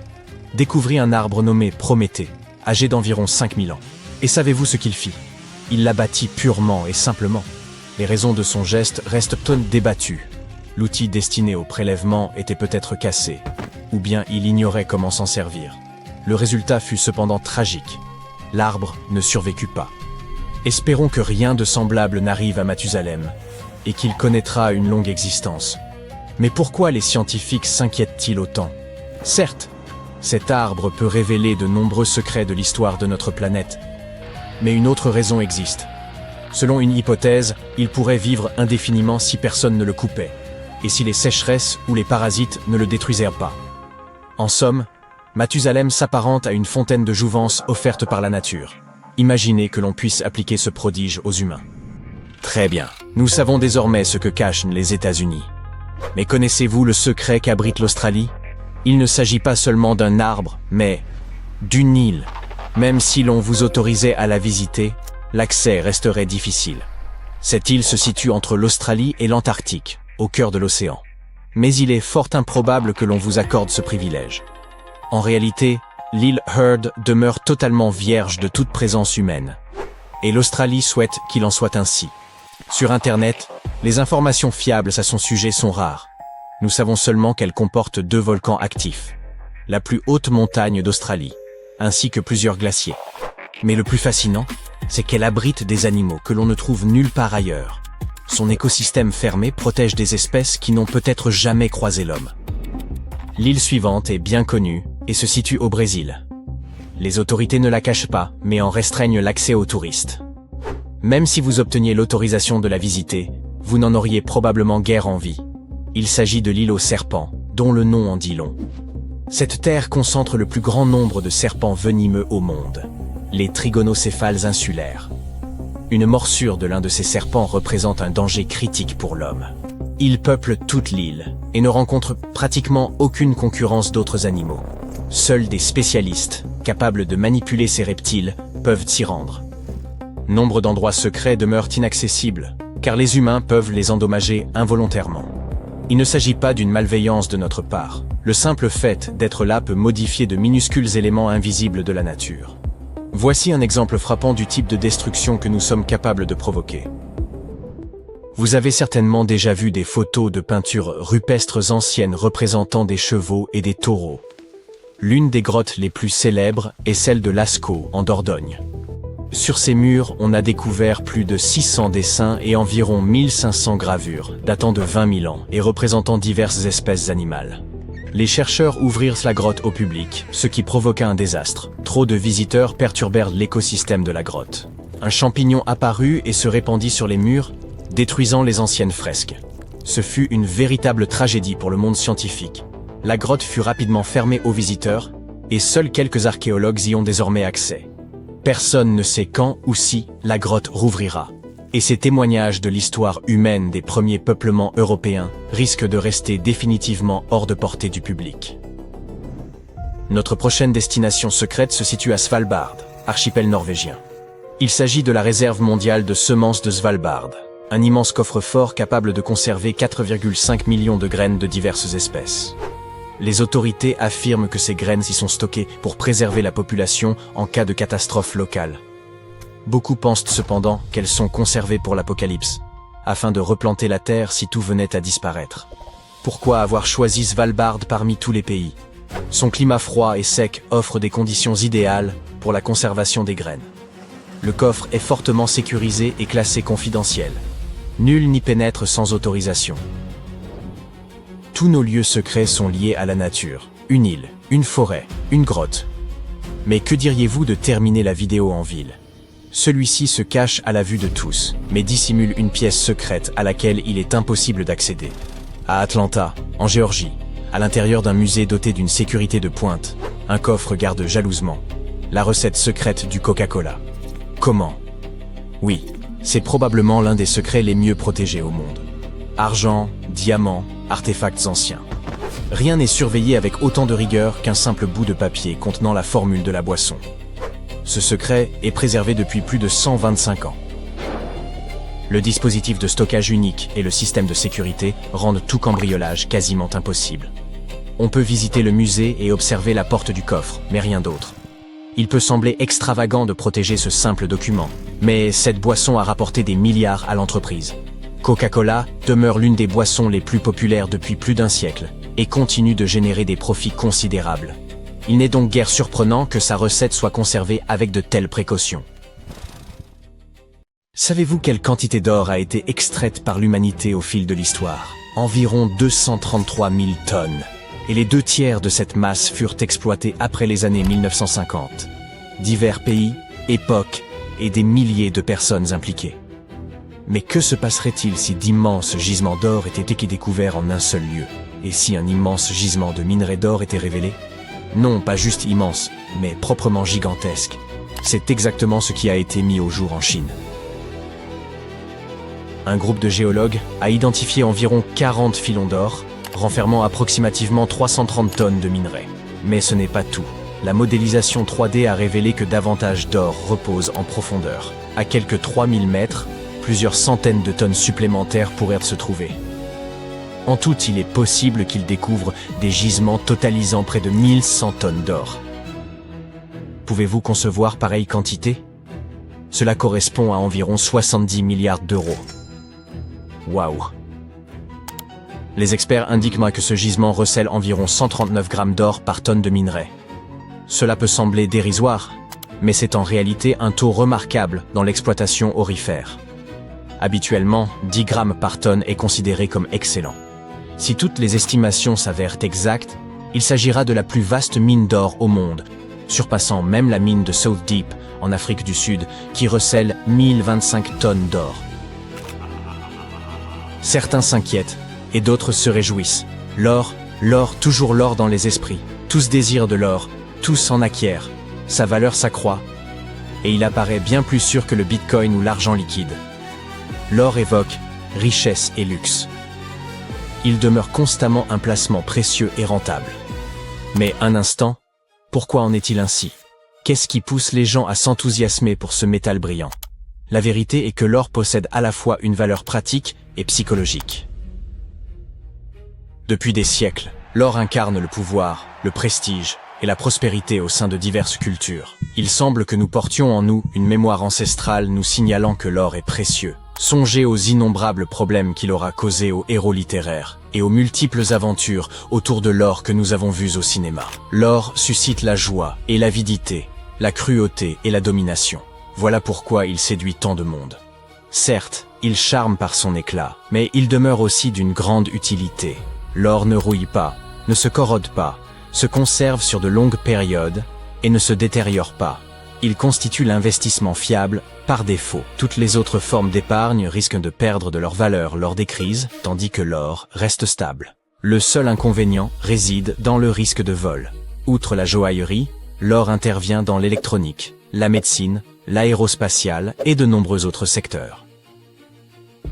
découvrit un arbre nommé Prométhée, âgé d'environ 5000 ans. Et savez-vous ce qu'il fit? Il l'abattit purement et simplement. Les raisons de son geste restent débattues. L'outil destiné au prélèvement était peut-être cassé, ou bien il ignorait comment s'en servir. Le résultat fut cependant tragique. L'arbre ne survécut pas. Espérons que rien de semblable n'arrive à Mathusalem et qu'il connaîtra une longue existence. Mais pourquoi les scientifiques s'inquiètent-ils autant? Certes, cet arbre peut révéler de nombreux secrets de l'histoire de notre planète. Mais une autre raison existe. Selon une hypothèse, il pourrait vivre indéfiniment si personne ne le coupait, et si les sécheresses ou les parasites ne le détruisaient pas. En somme, Mathusalem s'apparente à une fontaine de jouvence offerte par la nature. Imaginez que l'on puisse appliquer ce prodige aux humains. Très bien, nous savons désormais ce que cachent les États-Unis. Mais connaissez-vous le secret qu'abrite l'Australie? Il ne s'agit pas seulement d'un arbre, mais d'une île. Même si l'on vous autorisait à la visiter, l'accès resterait difficile. Cette île se situe entre l'Australie et l'Antarctique, au cœur de l'océan. Mais il est fort improbable que l'on vous accorde ce privilège. En réalité, l'île Heard demeure totalement vierge de toute présence humaine. Et l'Australie souhaite qu'il en soit ainsi. Sur Internet, les informations fiables à son sujet sont rares. Nous savons seulement qu'elle comporte 2 volcans actifs, la plus haute montagne d'Australie, ainsi que plusieurs glaciers. Mais le plus fascinant, c'est qu'elle abrite des animaux que l'on ne trouve nulle part ailleurs. Son écosystème fermé protège des espèces qui n'ont peut-être jamais croisé l'homme. L'île suivante est bien connue et se situe au Brésil. Les autorités ne la cachent pas, mais en restreignent l'accès aux touristes. Même si vous obteniez l'autorisation de la visiter, vous n'en auriez probablement guère envie. Il s'agit de l'île aux serpents, dont le nom en dit long. Cette terre concentre le plus grand nombre de serpents venimeux au monde, les trigonocéphales insulaires. Une morsure de l'un de ces serpents représente un danger critique pour l'homme. Ils peuplent toute l'île et ne rencontrent pratiquement aucune concurrence d'autres animaux. Seuls des spécialistes, capables de manipuler ces reptiles, peuvent s'y rendre. Nombre d'endroits secrets demeurent inaccessibles, car les humains peuvent les endommager involontairement. Il ne s'agit pas d'une malveillance de notre part. Le simple fait d'être là peut modifier de minuscules éléments invisibles de la nature. Voici un exemple frappant du type de destruction que nous sommes capables de provoquer. Vous avez certainement déjà vu des photos de peintures rupestres anciennes représentant des chevaux et des taureaux. L'une des grottes les plus célèbres est celle de Lascaux, en Dordogne. Sur ces murs, on a découvert plus de 600 dessins et environ 1500 gravures, datant de 20 000 ans et représentant diverses espèces animales. Les chercheurs ouvrirent la grotte au public, ce qui provoqua un désastre. Trop de visiteurs perturbèrent l'écosystème de la grotte. Un champignon apparut et se répandit sur les murs, détruisant les anciennes fresques. Ce fut une véritable tragédie pour le monde scientifique. La grotte fut rapidement fermée aux visiteurs, et seuls quelques archéologues y ont désormais accès. Personne ne sait quand ou si la grotte rouvrira. Et ces témoignages de l'histoire humaine des premiers peuplements européens risquent de rester définitivement hors de portée du public. Notre prochaine destination secrète se situe à Svalbard, archipel norvégien. Il s'agit de la réserve mondiale de semences de Svalbard, un immense coffre-fort capable de conserver 4,5 millions de graines de diverses espèces. Les autorités affirment que ces graines y sont stockées pour préserver la population en cas de catastrophe locale. Beaucoup pensent cependant qu'elles sont conservées pour l'apocalypse, afin de replanter la terre si tout venait à disparaître. Pourquoi avoir choisi Svalbard parmi tous les pays? Son climat froid et sec offre des conditions idéales pour la conservation des graines. Le coffre est fortement sécurisé et classé confidentiel. Nul n'y pénètre sans autorisation. Tous nos lieux secrets sont liés à la nature. Une île, une forêt, une grotte. Mais que diriez-vous de terminer la vidéo en ville? Celui-ci se cache à la vue de tous, mais dissimule une pièce secrète à laquelle il est impossible d'accéder. À Atlanta, en Géorgie, à l'intérieur d'un musée doté d'une sécurité de pointe, un coffre garde jalousement la recette secrète du Coca-Cola. Comment? Oui, c'est probablement l'un des secrets les mieux protégés au monde. Argent, diamants, artefacts anciens. Rien n'est surveillé avec autant de rigueur qu'un simple bout de papier contenant la formule de la boisson. Ce secret est préservé depuis plus de 125 ans. Le dispositif de stockage unique et le système de sécurité rendent tout cambriolage quasiment impossible. On peut visiter le musée et observer la porte du coffre, mais rien d'autre. Il peut sembler extravagant de protéger ce simple document, mais cette boisson a rapporté des milliards à l'entreprise. Coca-Cola demeure l'une des boissons les plus populaires depuis plus d'un siècle et continue de générer des profits considérables. Il n'est donc guère surprenant que sa recette soit conservée avec de telles précautions. Savez-vous quelle quantité d'or a été extraite par l'humanité au fil de l'histoire? Environ 233 000 tonnes. Et les 2/3 de cette masse furent exploités après les années 1950. Divers pays, époques et des milliers de personnes impliquées. Mais que se passerait-il si d'immenses gisements d'or étaient découverts en un seul lieu? Et si un immense gisement de minerai d'or était révélé? Non, pas juste immense, mais proprement gigantesque. C'est exactement ce qui a été mis au jour en Chine. Un groupe de géologues a identifié environ 40 filons d'or, renfermant approximativement 330 tonnes de minerai. Mais ce n'est pas tout. La modélisation 3D a révélé que davantage d'or repose en profondeur. À quelques 3000 mètres, plusieurs centaines de tonnes supplémentaires pourraient se trouver. En tout, il est possible qu'ils découvrent des gisements totalisant près de 1100 tonnes d'or. Pouvez-vous concevoir pareille quantité? Cela correspond à environ 70 milliards d'euros. Waouh! Les experts indiquent que ce gisement recèle environ 139 grammes d'or par tonne de minerai. Cela peut sembler dérisoire, mais c'est en réalité un taux remarquable dans l'exploitation aurifère. Habituellement, 10 grammes par tonne est considéré comme excellent. Si toutes les estimations s'avèrent exactes, il s'agira de la plus vaste mine d'or au monde, surpassant même la mine de South Deep en Afrique du Sud, qui recèle 1025 tonnes d'or. Certains s'inquiètent, et d'autres se réjouissent. L'or, toujours l'or dans les esprits. Tous désirent de l'or, tous en acquièrent. Sa valeur s'accroît, et il apparaît bien plus sûr que le Bitcoin ou l'argent liquide. L'or évoque richesse et luxe. Il demeure constamment un placement précieux et rentable. Mais un instant, pourquoi en est-il ainsi? Qu'est-ce qui pousse les gens à s'enthousiasmer pour ce métal brillant? La vérité est que l'or possède à la fois une valeur pratique et psychologique. Depuis des siècles, l'or incarne le pouvoir, le prestige et la prospérité au sein de diverses cultures. Il semble que nous portions en nous une mémoire ancestrale nous signalant que l'or est précieux. Songez aux innombrables problèmes qu'il aura causés aux héros littéraires et aux multiples aventures autour de l'or que nous avons vues au cinéma. L'or suscite la joie et l'avidité, la cruauté et la domination. Voilà pourquoi il séduit tant de monde. Certes, il charme par son éclat, mais il demeure aussi d'une grande utilité. L'or ne rouille pas, ne se corrode pas, se conserve sur de longues périodes et ne se détériore pas. Il constitue l'investissement fiable par défaut. Toutes les autres formes d'épargne risquent de perdre de leur valeur lors des crises, tandis que l'or reste stable. Le seul inconvénient réside dans le risque de vol. Outre la joaillerie, l'or intervient dans l'électronique, la médecine, l'aérospatiale et de nombreux autres secteurs.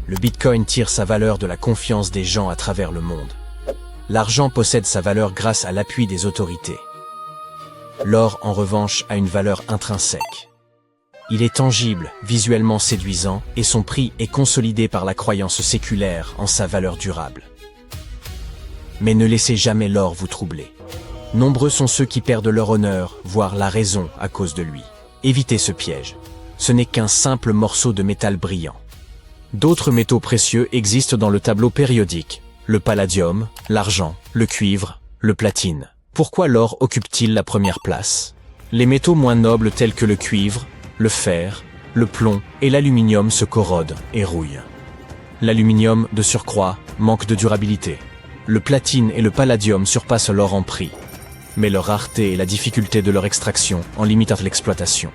Le Bitcoin tire sa valeur de la confiance des gens à travers le monde. L'argent possède sa valeur grâce à l'appui des autorités. L'or, en revanche, a une valeur intrinsèque. Il est tangible, visuellement séduisant, et son prix est consolidé par la croyance séculaire en sa valeur durable. Mais ne laissez jamais l'or vous troubler. Nombreux sont ceux qui perdent leur honneur, voire la raison à cause de lui. Évitez ce piège. Ce n'est qu'un simple morceau de métal brillant. D'autres métaux précieux existent dans le tableau périodique. Le palladium, l'argent, le cuivre, le platine. Pourquoi l'or occupe-t-il la première place? Les métaux moins nobles tels que le cuivre, le fer, le plomb et l'aluminium se corrodent et rouillent. L'aluminium, de surcroît, manque de durabilité. Le platine et le palladium surpassent l'or en prix. Mais leur rareté et la difficulté de leur extraction en limitent l'exploitation.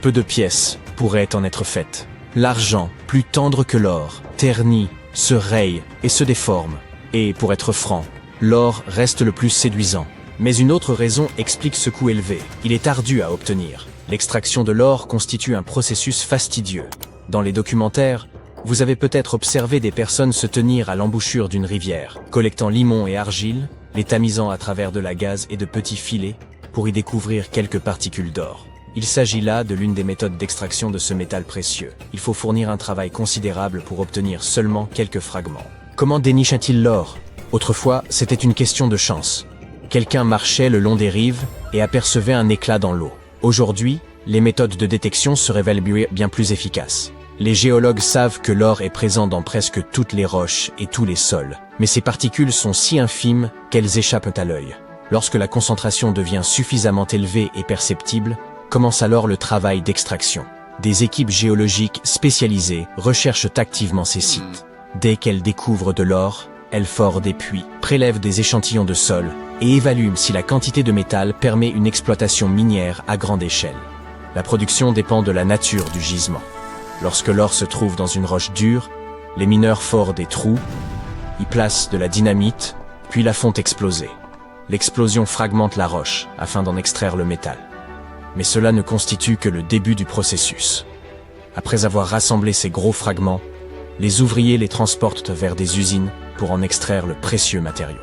Peu de pièces pourraient en être faites. L'argent, plus tendre que l'or, ternit, se raye et se déforme. Et, pour être franc, l'or reste le plus séduisant. Mais une autre raison explique ce coût élevé. Il est ardu à obtenir. L'extraction de l'or constitue un processus fastidieux. Dans les documentaires, vous avez peut-être observé des personnes se tenir à l'embouchure d'une rivière, collectant limon et argile, les tamisant à travers de la gaze et de petits filets, pour y découvrir quelques particules d'or. Il s'agit là de l'une des méthodes d'extraction de ce métal précieux. Il faut fournir un travail considérable pour obtenir seulement quelques fragments. Comment déniche-t-il l'or? Autrefois, c'était une question de chance. Quelqu'un marchait le long des rives et apercevait un éclat dans l'eau. Aujourd'hui, les méthodes de détection se révèlent bien plus efficaces. Les géologues savent que l'or est présent dans presque toutes les roches et tous les sols, mais ces particules sont si infimes qu'elles échappent à l'œil. Lorsque la concentration devient suffisamment élevée et perceptible, commence alors le travail d'extraction. Des équipes géologiques spécialisées recherchent activement ces sites. Dès qu'elles découvrent de l'or, elles forent des puits, prélèvent des échantillons de sol et évaluent si la quantité de métal permet une exploitation minière à grande échelle. La production dépend de la nature du gisement. Lorsque l'or se trouve dans une roche dure, les mineurs forent des trous, y placent de la dynamite, puis la font exploser. L'explosion fragmente la roche afin d'en extraire le métal. Mais cela ne constitue que le début du processus. Après avoir rassemblé ces gros fragments, les ouvriers les transportent vers des usines pour en extraire le précieux matériau.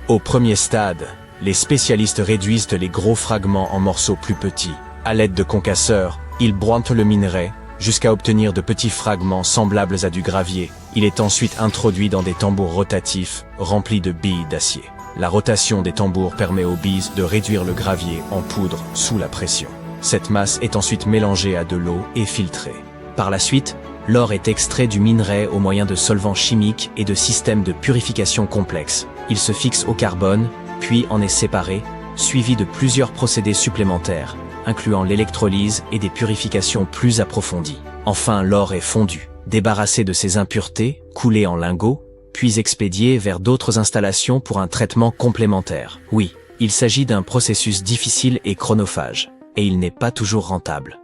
Au premier stade, les spécialistes réduisent les gros fragments en morceaux plus petits. À l'aide de concasseurs, ils broient le minerai jusqu'à obtenir de petits fragments semblables à du gravier. Il est ensuite introduit dans des tambours rotatifs remplis de billes d'acier. La rotation des tambours permet aux billes de réduire le gravier en poudre sous la pression. Cette masse est ensuite mélangée à de l'eau et filtrée. Par la suite, l'or est extrait du minerai au moyen de solvants chimiques et de systèmes de purification complexes. Il se fixe au carbone, puis en est séparé, suivi de plusieurs procédés supplémentaires, incluant l'électrolyse et des purifications plus approfondies. Enfin, l'or est fondu, débarrassé de ses impuretés, coulé en lingots, puis expédié vers d'autres installations pour un traitement complémentaire. Oui, il s'agit d'un processus difficile et chronophage, et il n'est pas toujours rentable.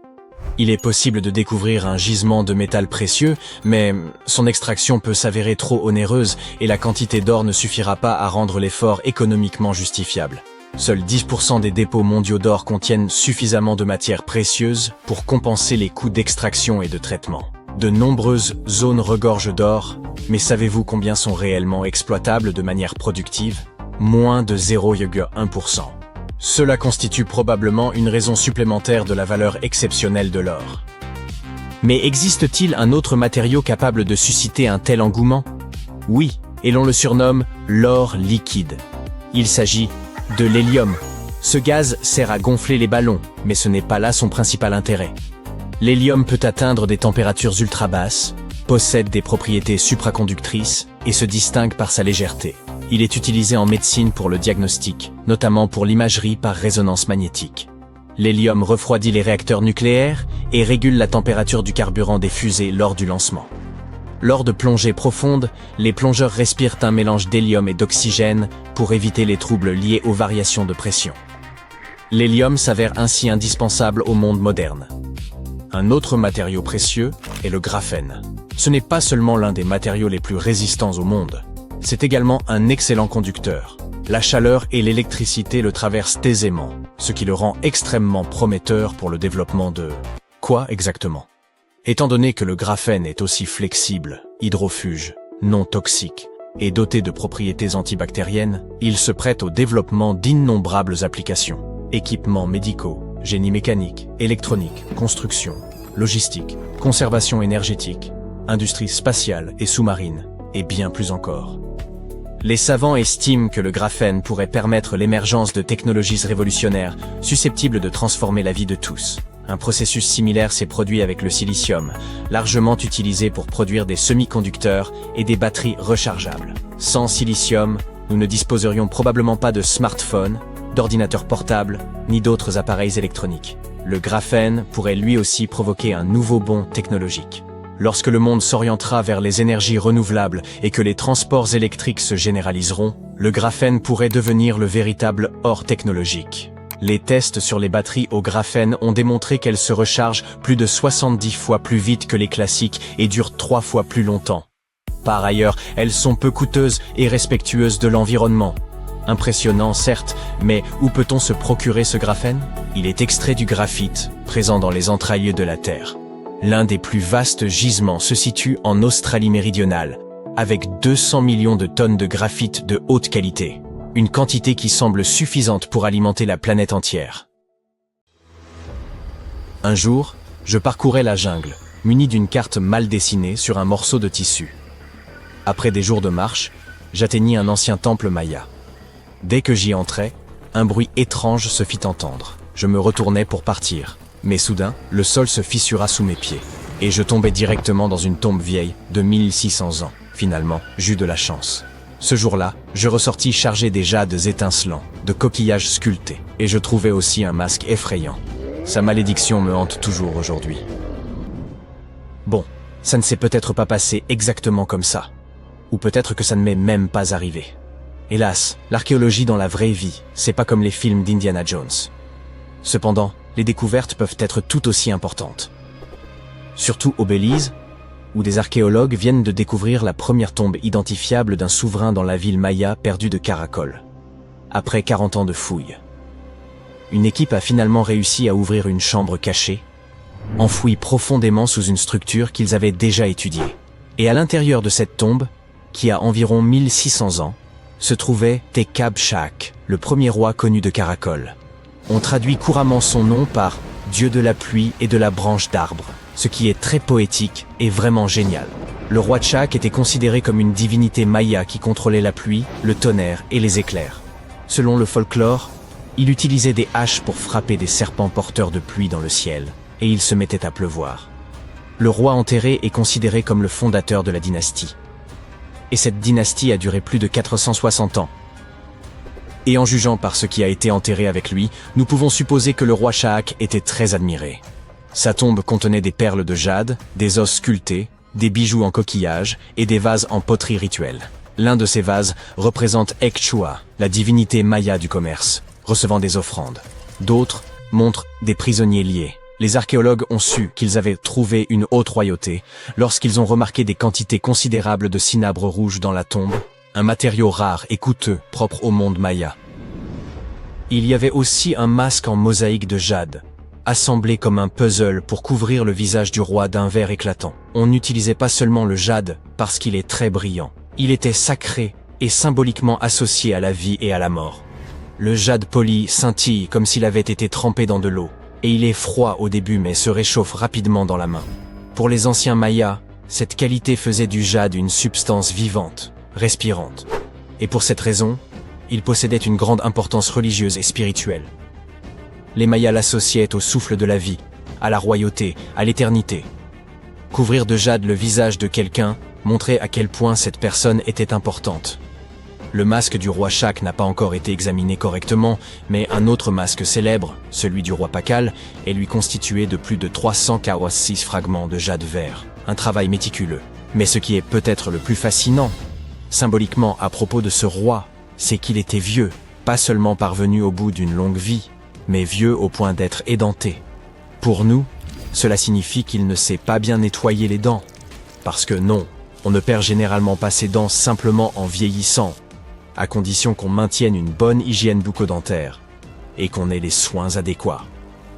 Il est possible de découvrir un gisement de métal précieux, mais son extraction peut s'avérer trop onéreuse et la quantité d'or ne suffira pas à rendre l'effort économiquement justifiable. Seuls 10% des dépôts mondiaux d'or contiennent suffisamment de matières précieuses pour compenser les coûts d'extraction et de traitement. De nombreuses zones regorgent d'or, mais savez-vous combien sont réellement exploitables de manière productive? Moins de 0,1%. Cela constitue probablement une raison supplémentaire de la valeur exceptionnelle de l'or. Mais existe-t-il un autre matériau capable de susciter un tel engouement? Oui, et l'on le surnomme l'or liquide. Il s'agit de l'hélium. Ce gaz sert à gonfler les ballons, mais ce n'est pas là son principal intérêt. L'hélium peut atteindre des températures ultra basses, possède des propriétés supraconductrices et se distingue par sa légèreté. Il est utilisé en médecine pour le diagnostic, notamment pour l'imagerie par résonance magnétique. L'hélium refroidit les réacteurs nucléaires et régule la température du carburant des fusées lors du lancement. Lors de plongées profondes, les plongeurs respirent un mélange d'hélium et d'oxygène pour éviter les troubles liés aux variations de pression. L'hélium s'avère ainsi indispensable au monde moderne. Un autre matériau précieux est le graphène. Ce n'est pas seulement l'un des matériaux les plus résistants au monde, c'est également un excellent conducteur. La chaleur et l'électricité le traversent aisément, ce qui le rend extrêmement prometteur pour le développement de... Quoi exactement? Étant donné que le graphène est aussi flexible, hydrofuge, non toxique et doté de propriétés antibactériennes, il se prête au développement d'innombrables applications. Équipements médicaux, génie mécanique, électronique, construction, logistique, conservation énergétique, industrie spatiale et sous-marine, et bien plus encore. Les savants estiment que le graphène pourrait permettre l'émergence de technologies révolutionnaires susceptibles de transformer la vie de tous. Un processus similaire s'est produit avec le silicium, largement utilisé pour produire des semi-conducteurs et des batteries rechargeables. Sans silicium, nous ne disposerions probablement pas de smartphones, d'ordinateurs portables, ni d'autres appareils électroniques. Le graphène pourrait lui aussi provoquer un nouveau bond technologique. Lorsque le monde s'orientera vers les énergies renouvelables et que les transports électriques se généraliseront, le graphène pourrait devenir le véritable or technologique. Les tests sur les batteries au graphène ont démontré qu'elles se rechargent plus de 70 fois plus vite que les classiques et durent 3 fois plus longtemps. Par ailleurs, elles sont peu coûteuses et respectueuses de l'environnement. Impressionnant certes, mais où peut-on se procurer ce graphène? Il est extrait du graphite, présent dans les entrailles de la Terre. L'un des plus vastes gisements se situe en Australie méridionale, avec 200 millions de tonnes de graphite de haute qualité, une quantité qui semble suffisante pour alimenter la planète entière. Un jour, je parcourais la jungle, muni d'une carte mal dessinée sur un morceau de tissu. Après des jours de marche, j'atteignis un ancien temple maya. Dès que j'y entrais, un bruit étrange se fit entendre. Je me retournai pour partir, mais soudain, le sol se fissura sous mes pieds, et je tombai directement dans une tombe vieille de 1600 ans. Finalement, j'eus de la chance. Ce jour-là, je ressortis chargé des jades étincelants, de coquillages sculptés, et je trouvais aussi un masque effrayant. Sa malédiction me hante toujours aujourd'hui. Bon, ça ne s'est peut-être pas passé exactement comme ça. Ou peut-être que ça ne m'est même pas arrivé. Hélas, l'archéologie dans la vraie vie, c'est pas comme les films d'Indiana Jones. Cependant, les découvertes peuvent être tout aussi importantes. Surtout au Belize, où des archéologues viennent de découvrir la première tombe identifiable d'un souverain dans la ville maya perdue de Caracol. Après 40 ans de fouilles. Une équipe a finalement réussi à ouvrir une chambre cachée, enfouie profondément sous une structure qu'ils avaient déjà étudiée. Et à l'intérieur de cette tombe, qui a environ 1600 ans, se trouvait Tekab Chaak, le premier roi connu de Caracol. On traduit couramment son nom par « Dieu de la pluie et de la branche d'arbre », ce qui est très poétique et vraiment génial. Le roi Chaak était considéré comme une divinité maya qui contrôlait la pluie, le tonnerre et les éclairs. Selon le folklore, il utilisait des haches pour frapper des serpents porteurs de pluie dans le ciel, et il se mettait à pleuvoir. Le roi enterré est considéré comme le fondateur de la dynastie. Et cette dynastie a duré plus de 460 ans. Et en jugeant par ce qui a été enterré avec lui, nous pouvons supposer que le roi Chaak était très admiré. Sa tombe contenait des perles de jade, des os sculptés, des bijoux en coquillage et des vases en poterie rituelle. L'un de ces vases représente Ekchua, la divinité maya du commerce, recevant des offrandes. D'autres montrent des prisonniers liés. Les archéologues ont su qu'ils avaient trouvé une haute royauté lorsqu'ils ont remarqué des quantités considérables de cinabre rouge dans la tombe, un matériau rare et coûteux propre au monde maya. Il y avait aussi un masque en mosaïque de jade, assemblé comme un puzzle pour couvrir le visage du roi d'un vert éclatant. On n'utilisait pas seulement le jade parce qu'il est très brillant. Il était sacré et symboliquement associé à la vie et à la mort. Le jade poli scintille comme s'il avait été trempé dans de l'eau, et il est froid au début mais se réchauffe rapidement dans la main. Pour les anciens Mayas, cette qualité faisait du jade une substance vivante, respirante. Et pour cette raison, il possédait une grande importance religieuse et spirituelle. Les Mayas l'associaient au souffle de la vie, à la royauté, à l'éternité. Couvrir de jade le visage de quelqu'un montrait à quel point cette personne était importante. Le masque du roi Chaak n'a pas encore été examiné correctement, mais un autre masque célèbre, celui du roi Pakal, est lui constitué de plus de 346 fragments de jade vert. Un travail méticuleux. Mais ce qui est peut-être le plus fascinant, symboliquement à propos de ce roi, c'est qu'il était vieux, pas seulement parvenu au bout d'une longue vie, mais vieux au point d'être édenté. Pour nous, cela signifie qu'il ne sait pas bien nettoyer les dents. Parce que non, on ne perd généralement pas ses dents simplement en vieillissant, à condition qu'on maintienne une bonne hygiène bucco-dentaire et qu'on ait les soins adéquats.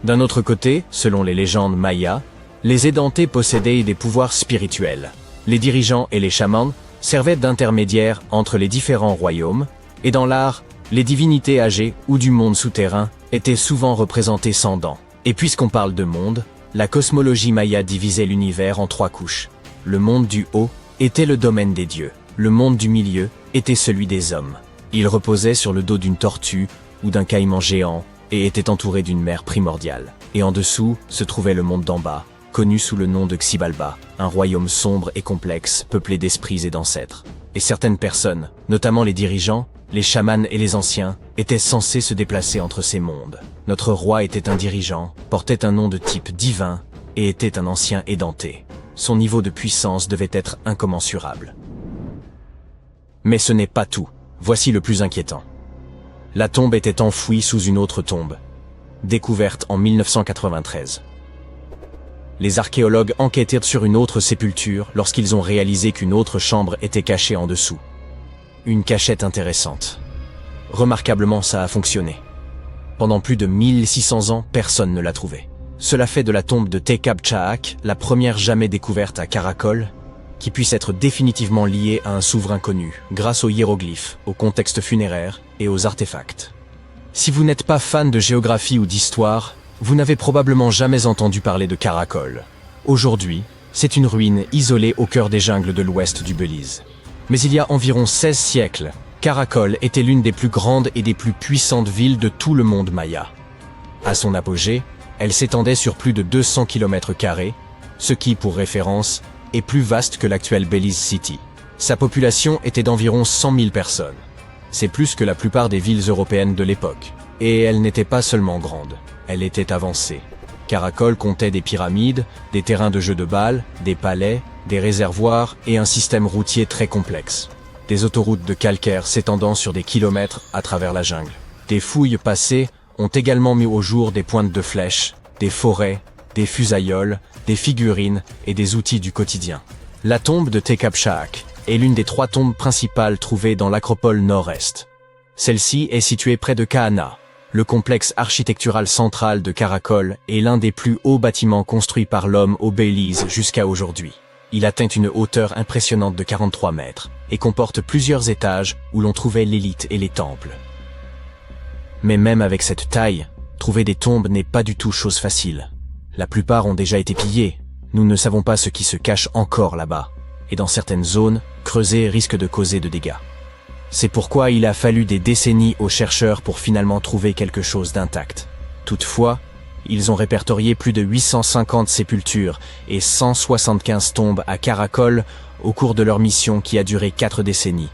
D'un autre côté, selon les légendes mayas, les édentés possédaient des pouvoirs spirituels. Les dirigeants et les chamans servaient d'intermédiaires entre les différents royaumes, et dans l'art, les divinités âgées ou du monde souterrain étaient souvent représentées sans dents. Et puisqu'on parle de monde, la cosmologie maya divisait l'univers en 3 couches. Le monde du haut était le domaine des dieux. Le monde du milieu était celui des hommes. Il reposait sur le dos d'une tortue ou d'un caïman géant et était entouré d'une mer primordiale. Et en dessous se trouvait le monde d'en bas, connu sous le nom de Xibalba, un royaume sombre et complexe, peuplé d'esprits et d'ancêtres. Et certaines personnes, notamment les dirigeants, les chamans et les anciens, étaient censés se déplacer entre ces mondes. Notre roi était un dirigeant, portait un nom de type divin et était un ancien édenté. Son niveau de puissance devait être incommensurable. Mais ce n'est pas tout. Voici le plus inquiétant. La tombe était enfouie sous une autre tombe, découverte en 1993. Les archéologues enquêtèrent sur une autre sépulture lorsqu'ils ont réalisé qu'une autre chambre était cachée en dessous. Une cachette intéressante. Remarquablement, ça a fonctionné. Pendant plus de 1600 ans, personne ne l'a trouvée. Cela fait de la tombe de Tekab Chaak la première jamais découverte à Caracol, qui puisse être définitivement liée à un souverain connu, grâce aux hiéroglyphes, au contexte funéraire et aux artefacts. Si vous n'êtes pas fan de géographie ou d'histoire, vous n'avez probablement jamais entendu parler de Caracol. Aujourd'hui, c'est une ruine isolée au cœur des jungles de l'ouest du Belize. Mais il y a environ 16 siècles, Caracol était l'une des plus grandes et des plus puissantes villes de tout le monde maya. À son apogée, elle s'étendait sur plus de 200 km², ce qui, pour référence, est plus vaste que l'actuelle Belize City. Sa population était d'environ 100 000 personnes. C'est plus que la plupart des villes européennes de l'époque. Et elle n'était pas seulement grande, elle était avancée. Caracal comptait des pyramides, des terrains de jeux de balles, des palais, des réservoirs et un système routier très complexe. Des autoroutes de calcaire s'étendant sur des kilomètres à travers la jungle. Des fouilles passées ont également mis au jour des pointes de flèches, des forêts, des fusailloles, des figurines et des outils du quotidien. La tombe de Tekapchak est l'une des 3 tombes principales trouvées dans l'acropole nord-est. Celle-ci est située près de Kahana. Le complexe architectural central de Caracal est l'un des plus hauts bâtiments construits par l'homme au Belize jusqu'à aujourd'hui. Il atteint une hauteur impressionnante de 43 mètres et comporte plusieurs étages où l'on trouvait l'élite et les temples. Mais même avec cette taille, trouver des tombes n'est pas du tout chose facile. La plupart ont déjà été pillées. Nous ne savons pas ce qui se cache encore là-bas. Et dans certaines zones, creuser risque de causer de dégâts. C'est pourquoi il a fallu des décennies aux chercheurs pour finalement trouver quelque chose d'intact. Toutefois, ils ont répertorié plus de 850 sépultures et 175 tombes à Caracal au cours de leur mission qui a duré 4 décennies.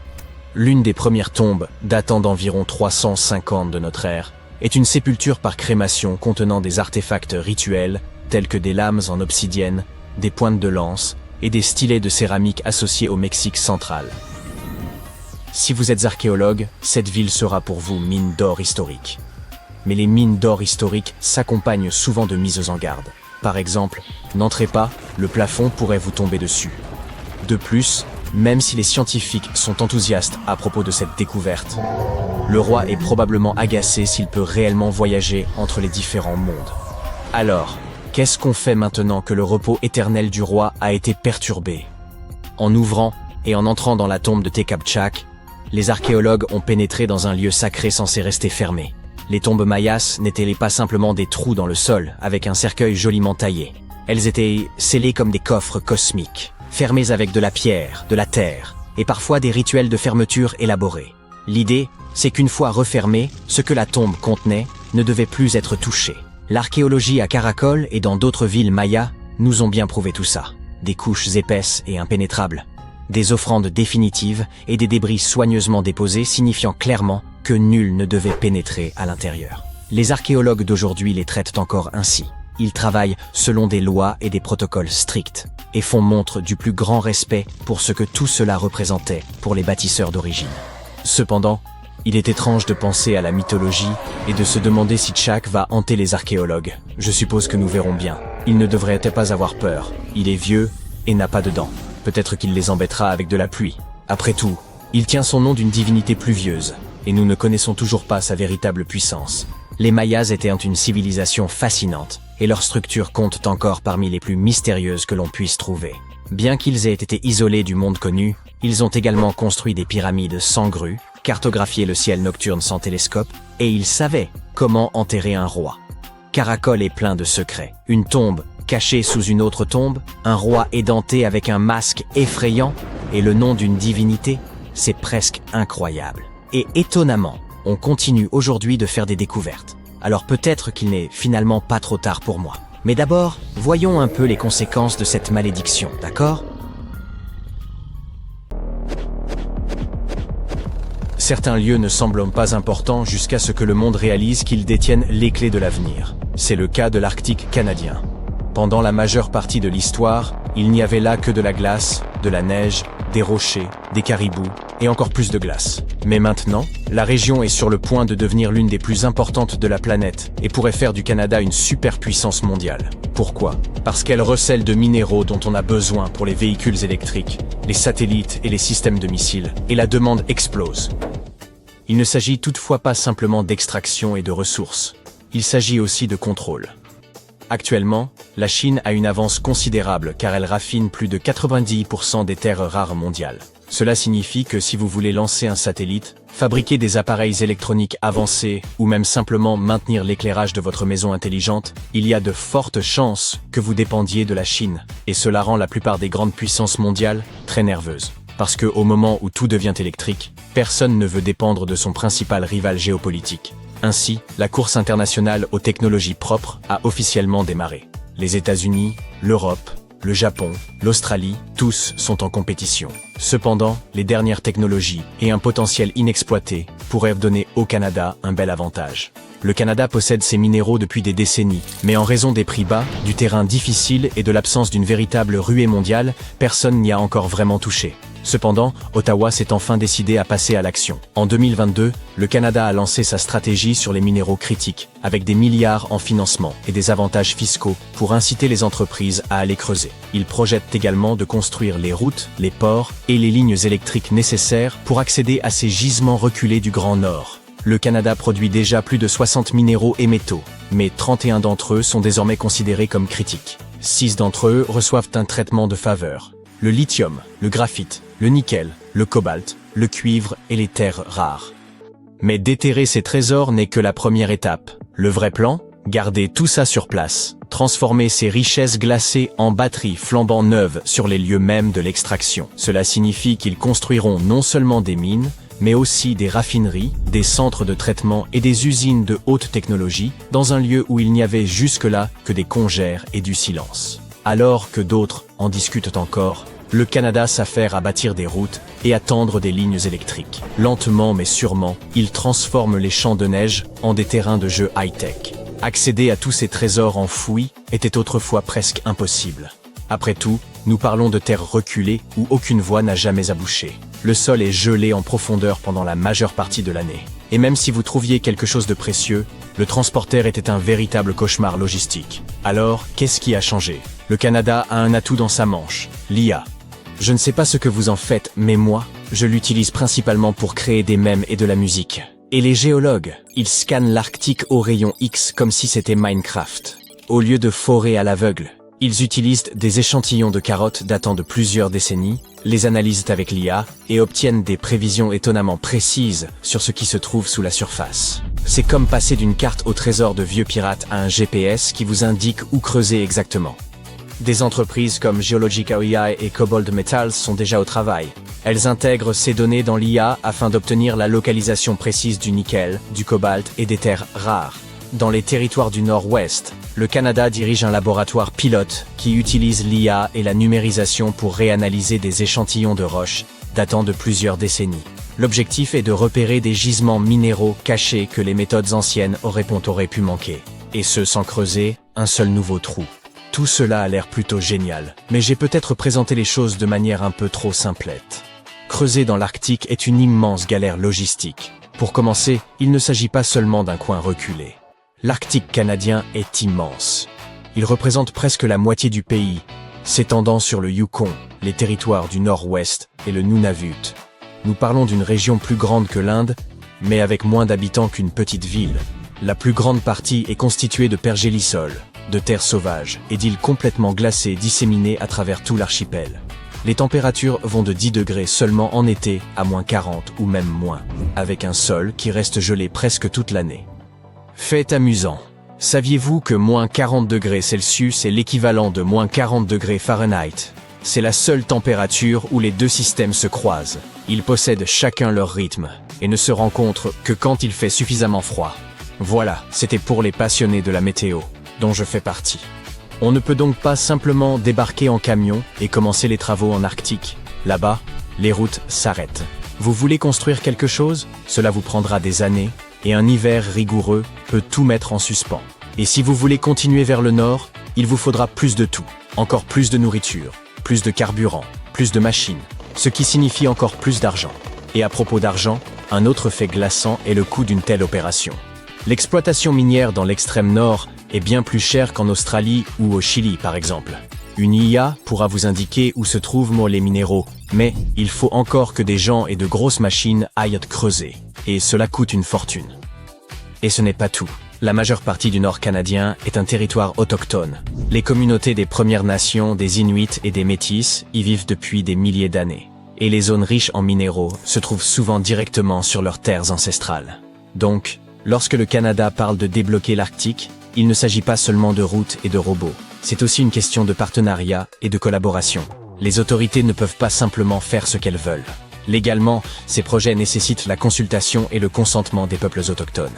L'une des premières tombes, datant d'environ 350 de notre ère, est une sépulture par crémation contenant des artefacts rituels tels que des lames en obsidienne, des pointes de lance et des stylets de céramique associés au Mexique central. Si vous êtes archéologue, cette ville sera pour vous mine d'or historique. Mais les mines d'or historiques s'accompagnent souvent de mises en garde. Par exemple, n'entrez pas, le plafond pourrait vous tomber dessus. De plus, même si les scientifiques sont enthousiastes à propos de cette découverte, le roi est probablement agacé s'il peut réellement voyager entre les différents mondes. Alors, qu'est-ce qu'on fait maintenant que le repos éternel du roi a été perturbé? En ouvrant et en entrant dans la tombe de Tekapchak, les archéologues ont pénétré dans un lieu sacré censé rester fermé. Les tombes mayas n'étaient pas simplement des trous dans le sol avec un cercueil joliment taillé. Elles étaient scellées comme des coffres cosmiques, fermés avec de la pierre, de la terre, et parfois des rituels de fermeture élaborés. L'idée, c'est qu'une fois refermé, ce que la tombe contenait ne devait plus être touché. L'archéologie à Caracal et dans d'autres villes mayas nous ont bien prouvé tout ça. Des couches épaisses et impénétrables, des offrandes définitives et des débris soigneusement déposés signifiant clairement que nul ne devait pénétrer à l'intérieur. Les archéologues d'aujourd'hui les traitent encore ainsi. Ils travaillent selon des lois et des protocoles stricts et font montre du plus grand respect pour ce que tout cela représentait pour les bâtisseurs d'origine. Cependant, il est étrange de penser à la mythologie et de se demander si Chak va hanter les archéologues. Je suppose que nous verrons bien. Il ne devrait pas avoir peur. Il est vieux et n'a pas de dents. Peut-être qu'il les embêtera avec de la pluie. Après tout, il tient son nom d'une divinité pluvieuse, et nous ne connaissons toujours pas sa véritable puissance. Les Mayas étaient une civilisation fascinante, et leurs structures comptent encore parmi les plus mystérieuses que l'on puisse trouver. Bien qu'ils aient été isolés du monde connu, ils ont également construit des pyramides sans grue, cartographié le ciel nocturne sans télescope, et ils savaient comment enterrer un roi. Caracal est plein de secrets. Une tombe cachée sous une autre tombe, un roi édenté avec un masque effrayant, et le nom d'une divinité, c'est presque incroyable. Et étonnamment, on continue aujourd'hui de faire des découvertes. Alors peut-être qu'il n'est finalement pas trop tard pour moi. Mais d'abord, voyons un peu les conséquences de cette malédiction, d'accord ? Certains lieux ne semblent pas importants jusqu'à ce que le monde réalise qu'ils détiennent les clés de l'avenir. C'est le cas de l'Arctique canadien. Pendant la majeure partie de l'histoire, il n'y avait là que de la glace, de la neige, des rochers, des caribous et encore plus de glace. Mais maintenant, la région est sur le point de devenir l'une des plus importantes de la planète et pourrait faire du Canada une superpuissance mondiale. Pourquoi ? Parce qu'elle recèle de minéraux dont on a besoin pour les véhicules électriques, les satellites et les systèmes de missiles, et la demande explose. Il ne s'agit toutefois pas simplement d'extraction et de ressources, il s'agit aussi de contrôle. Actuellement, la Chine a une avance considérable car elle raffine plus de 90% des terres rares mondiales. Cela signifie que si vous voulez lancer un satellite, fabriquer des appareils électroniques avancés ou même simplement maintenir l'éclairage de votre maison intelligente, il y a de fortes chances que vous dépendiez de la Chine. Et cela rend la plupart des grandes puissances mondiales très nerveuses. Parce qu'au moment où tout devient électrique, personne ne veut dépendre de son principal rival géopolitique. Ainsi, la course internationale aux technologies propres a officiellement démarré. Les États-Unis, l'Europe, le Japon, l'Australie, tous sont en compétition. Cependant, les dernières technologies et un potentiel inexploité pourraient donner au Canada un bel avantage. Le Canada possède ces minéraux depuis des décennies, mais en raison des prix bas, du terrain difficile et de l'absence d'une véritable ruée mondiale, personne n'y a encore vraiment touché. Cependant, Ottawa s'est enfin décidé à passer à l'action. En 2022, le Canada a lancé sa stratégie sur les minéraux critiques, avec des milliards en financement et des avantages fiscaux pour inciter les entreprises à aller creuser. Il projette également de construire les routes, les ports et les lignes électriques nécessaires pour accéder à ces gisements reculés du Grand Nord. Le Canada produit déjà plus de 60 minéraux et métaux, mais 31 d'entre eux sont désormais considérés comme critiques. 6 d'entre eux reçoivent un traitement de faveur. Le lithium, le graphite, le nickel, le cobalt, le cuivre et les terres rares. Mais déterrer ces trésors n'est que la première étape. Le vrai plan? Garder tout ça sur place. Transformer ces richesses glacées en batteries flambant neuves sur les lieux mêmes de l'extraction. Cela signifie qu'ils construiront non seulement des mines, mais aussi des raffineries, des centres de traitement et des usines de haute technologie, dans un lieu où il n'y avait jusque-là que des congères et du silence. Alors que d'autres en discutent encore, le Canada s'affaire à bâtir des routes et à tendre des lignes électriques. Lentement mais sûrement, il transforme les champs de neige en des terrains de jeu high-tech. Accéder à tous ces trésors enfouis était autrefois presque impossible. Après tout, nous parlons de terres reculées où aucune voie n'a jamais abouché. Le sol est gelé en profondeur pendant la majeure partie de l'année. Et même si vous trouviez quelque chose de précieux, le transporteur était un véritable cauchemar logistique. Alors, qu'est-ce qui a changé? Le Canada a un atout dans sa manche, l'IA. Je ne sais pas ce que vous en faites, mais moi, je l'utilise principalement pour créer des mèmes et de la musique. Et les géologues, ils scannent l'Arctique au rayon X comme si c'était Minecraft. Au lieu de forer à l'aveugle, ils utilisent des échantillons de carottes datant de plusieurs décennies, les analysent avec l'IA et obtiennent des prévisions étonnamment précises sur ce qui se trouve sous la surface. C'est comme passer d'une carte au trésor de vieux pirates à un GPS qui vous indique où creuser exactement. Des entreprises comme Geologica AI et Cobalt Metals sont déjà au travail. Elles intègrent ces données dans l'IA afin d'obtenir la localisation précise du nickel, du cobalt et des terres rares. Dans les territoires du Nord-Ouest, le Canada dirige un laboratoire pilote qui utilise l'IA et la numérisation pour réanalyser des échantillons de roches datant de plusieurs décennies. L'objectif est de repérer des gisements minéraux cachés que les méthodes anciennes auraient pu manquer. Et ce sans creuser un seul nouveau trou. Tout cela a l'air plutôt génial, mais j'ai peut-être présenté les choses de manière un peu trop simplette. Creuser dans l'Arctique est une immense galère logistique. Pour commencer, il ne s'agit pas seulement d'un coin reculé. L'Arctique canadien est immense. Il représente presque la moitié du pays, s'étendant sur le Yukon, les territoires du Nord-Ouest et le Nunavut. Nous parlons d'une région plus grande que l'Inde, mais avec moins d'habitants qu'une petite ville. La plus grande partie est constituée de pergélisol, de terres sauvages et d'îles complètement glacées disséminées à travers tout l'archipel. Les températures vont de 10 degrés seulement en été à moins 40 ou même moins, avec un sol qui reste gelé presque toute l'année. Fait amusant. Saviez-vous que moins 40 degrés Celsius est l'équivalent de moins 40 degrés Fahrenheit? C'est la seule température où les deux systèmes se croisent. Ils possèdent chacun leur rythme et ne se rencontrent que quand il fait suffisamment froid. Voilà, c'était pour les passionnés de la météo, dont je fais partie. On ne peut donc pas simplement débarquer en camion et commencer les travaux en Arctique. Là-bas, les routes s'arrêtent. Vous voulez construire quelque chose? Cela vous prendra des années, et un hiver rigoureux peut tout mettre en suspens. Et si vous voulez continuer vers le nord, il vous faudra plus de tout. Encore plus de nourriture, plus de carburant, plus de machines, ce qui signifie encore plus d'argent. Et à propos d'argent, un autre fait glaçant est le coût d'une telle opération. L'exploitation minière dans l'extrême nord est bien plus chère qu'en Australie ou au Chili par exemple. Une IA pourra vous indiquer où se trouvent les minéraux, mais il faut encore que des gens et de grosses machines aillent creuser. Et cela coûte une fortune. Et ce n'est pas tout. La majeure partie du nord canadien est un territoire autochtone. Les communautés des Premières Nations, des Inuits et des Métis y vivent depuis des milliers d'années. Et les zones riches en minéraux se trouvent souvent directement sur leurs terres ancestrales. Donc, lorsque le Canada parle de débloquer l'Arctique, il ne s'agit pas seulement de routes et de robots. C'est aussi une question de partenariat et de collaboration. Les autorités ne peuvent pas simplement faire ce qu'elles veulent. Légalement, ces projets nécessitent la consultation et le consentement des peuples autochtones.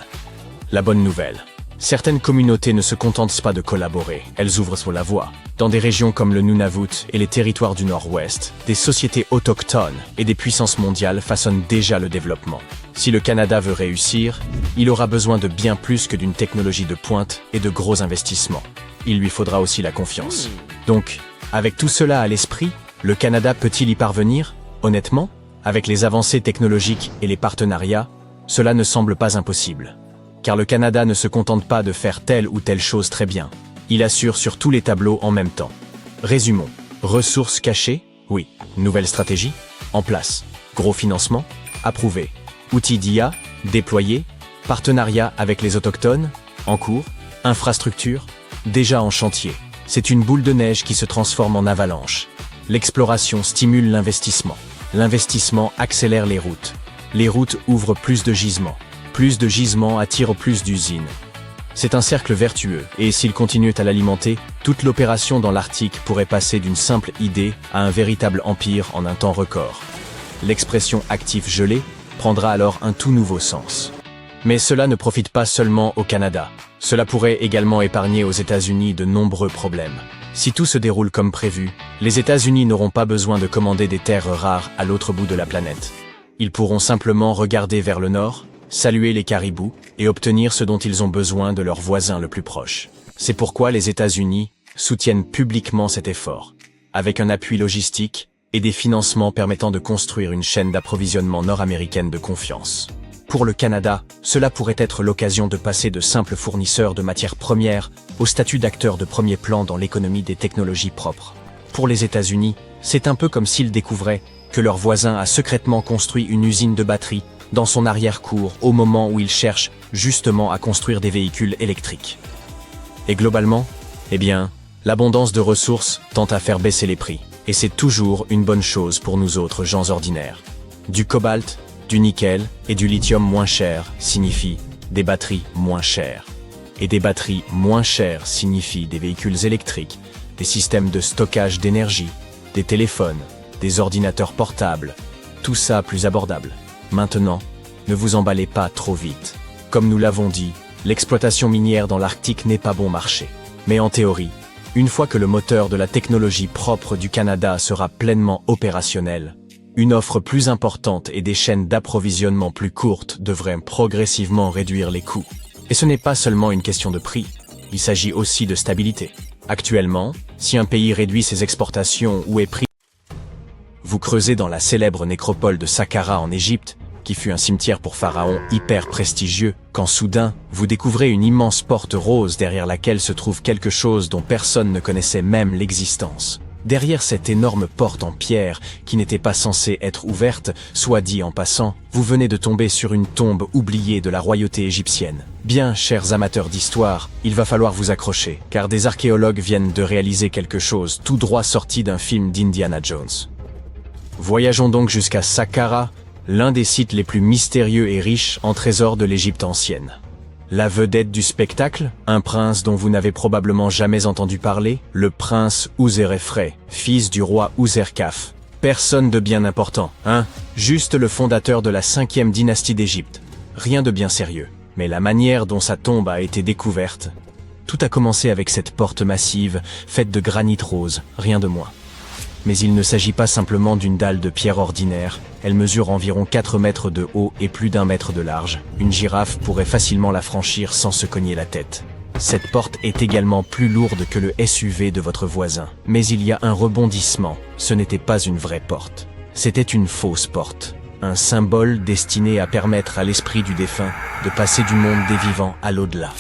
La bonne nouvelle, Certaines communautés ne se contentent pas de collaborer, elles ouvrent sur la voie. Dans des régions comme le Nunavut et les territoires du Nord-Ouest, des sociétés autochtones et des puissances mondiales façonnent déjà le développement. Si le Canada veut réussir, il aura besoin de bien plus que d'une technologie de pointe et de gros investissements. Il lui faudra aussi la confiance. Donc, avec tout cela à l'esprit, le Canada peut-il y parvenir? Honnêtement, avec les avancées technologiques et les partenariats, cela ne semble pas impossible. Car le Canada ne se contente pas de faire telle ou telle chose très bien. Il assure sur tous les tableaux en même temps. Résumons. Ressources cachées? Oui. Nouvelle stratégie? En place. Gros financement? Approuvé. Outils d'IA? Déployés? Partenariat avec les autochtones? En cours? Infrastructure? Déjà en chantier. C'est une boule de neige qui se transforme en avalanche. L'exploration stimule l'investissement. L'investissement accélère les routes. Les routes ouvrent plus de gisements. Plus de gisements attirent plus d'usines. C'est un cercle vertueux, et s'ils continuent à l'alimenter, toute l'opération dans l'Arctique pourrait passer d'une simple idée à un véritable empire en un temps record. L'expression actif gelé prendra alors un tout nouveau sens. Mais cela ne profite pas seulement au Canada. Cela pourrait également épargner aux États-Unis de nombreux problèmes. Si tout se déroule comme prévu, les États-Unis n'auront pas besoin de commander des terres rares à l'autre bout de la planète. Ils pourront simplement regarder vers le nord, saluer les caribous et obtenir ce dont ils ont besoin de leurs voisins le plus proche. C'est pourquoi les États-Unis soutiennent publiquement cet effort, avec un appui logistique et des financements permettant de construire une chaîne d'approvisionnement nord-américaine de confiance. Pour le Canada, cela pourrait être l'occasion de passer de simples fournisseurs de matières premières au statut d'acteurs de premier plan dans l'économie des technologies propres. Pour les États-Unis, c'est un peu comme s'ils découvraient que leur voisin a secrètement construit une usine de batteries dans son arrière-cour au moment où il cherche justement à construire des véhicules électriques. Et globalement, eh bien, l'abondance de ressources tend à faire baisser les prix. Et c'est toujours une bonne chose pour nous autres gens ordinaires. Du cobalt, du nickel et du lithium moins cher signifie des batteries moins chères. Et des batteries moins chères signifient des véhicules électriques, des systèmes de stockage d'énergie, des téléphones, des ordinateurs portables, tout ça plus abordable. Maintenant, ne vous emballez pas trop vite. Comme nous l'avons dit, l'exploitation minière dans l'Arctique n'est pas bon marché. Mais en théorie, une fois que le moteur de la technologie propre du Canada sera pleinement opérationnel, une offre plus importante et des chaînes d'approvisionnement plus courtes devraient progressivement réduire les coûts. Et ce n'est pas seulement une question de prix, il s'agit aussi de stabilité. Actuellement, si un pays réduit ses exportations ou est pris, vous creusez dans la célèbre nécropole de Saqqara en Égypte, qui fut un cimetière pour pharaons hyper prestigieux, quand soudain, vous découvrez une immense porte rose derrière laquelle se trouve quelque chose dont personne ne connaissait même l'existence. Derrière cette énorme porte en pierre, qui n'était pas censée être ouverte, soit dit en passant, vous venez de tomber sur une tombe oubliée de la royauté égyptienne. Bien, chers amateurs d'histoire, il va falloir vous accrocher, car des archéologues viennent de réaliser quelque chose tout droit sorti d'un film d'Indiana Jones. Voyageons donc jusqu'à Saqqara, l'un des sites les plus mystérieux et riches en trésors de l'Égypte ancienne. La vedette du spectacle, un prince dont vous n'avez probablement jamais entendu parler, le prince Ouserefrey, fils du roi Ouserkaf. Personne de bien important, hein? Juste le fondateur de la 5e dynastie d'Égypte. Rien de bien sérieux. Mais la manière dont sa tombe a été découverte, tout a commencé avec cette porte massive, faite de granit rose, rien de moins. Mais il ne s'agit pas simplement d'une dalle de pierre ordinaire, elle mesure environ 4 mètres de haut et plus d'1 mètre de large. Une girafe pourrait facilement la franchir sans se cogner la tête. Cette porte est également plus lourde que le SUV de votre voisin. Mais il y a un rebondissement, ce n'était pas une vraie porte. C'était une fausse porte. Un symbole destiné à permettre à l'esprit du défunt de passer du monde des vivants à l'au-delà.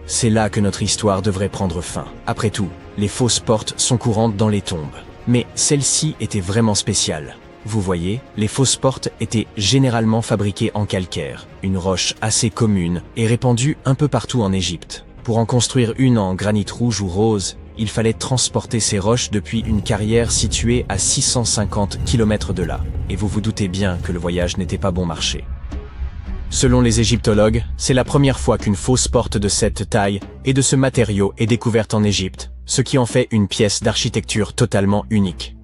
C'est là que notre histoire devrait prendre fin. Après tout, les fausses portes sont courantes dans les tombes. Mais celle-ci était vraiment spéciale. Vous voyez, les fausses portes étaient généralement fabriquées en calcaire, une roche assez commune et répandue un peu partout en Égypte. Pour en construire une en granit rouge ou rose, il fallait transporter ces roches depuis une carrière située à 650 km de là. Et vous vous doutez bien que le voyage n'était pas bon marché. Selon les égyptologues, c'est la première fois qu'une fausse porte de cette taille et de ce matériau est découverte en Égypte, ce qui en fait une pièce d'architecture totalement unique.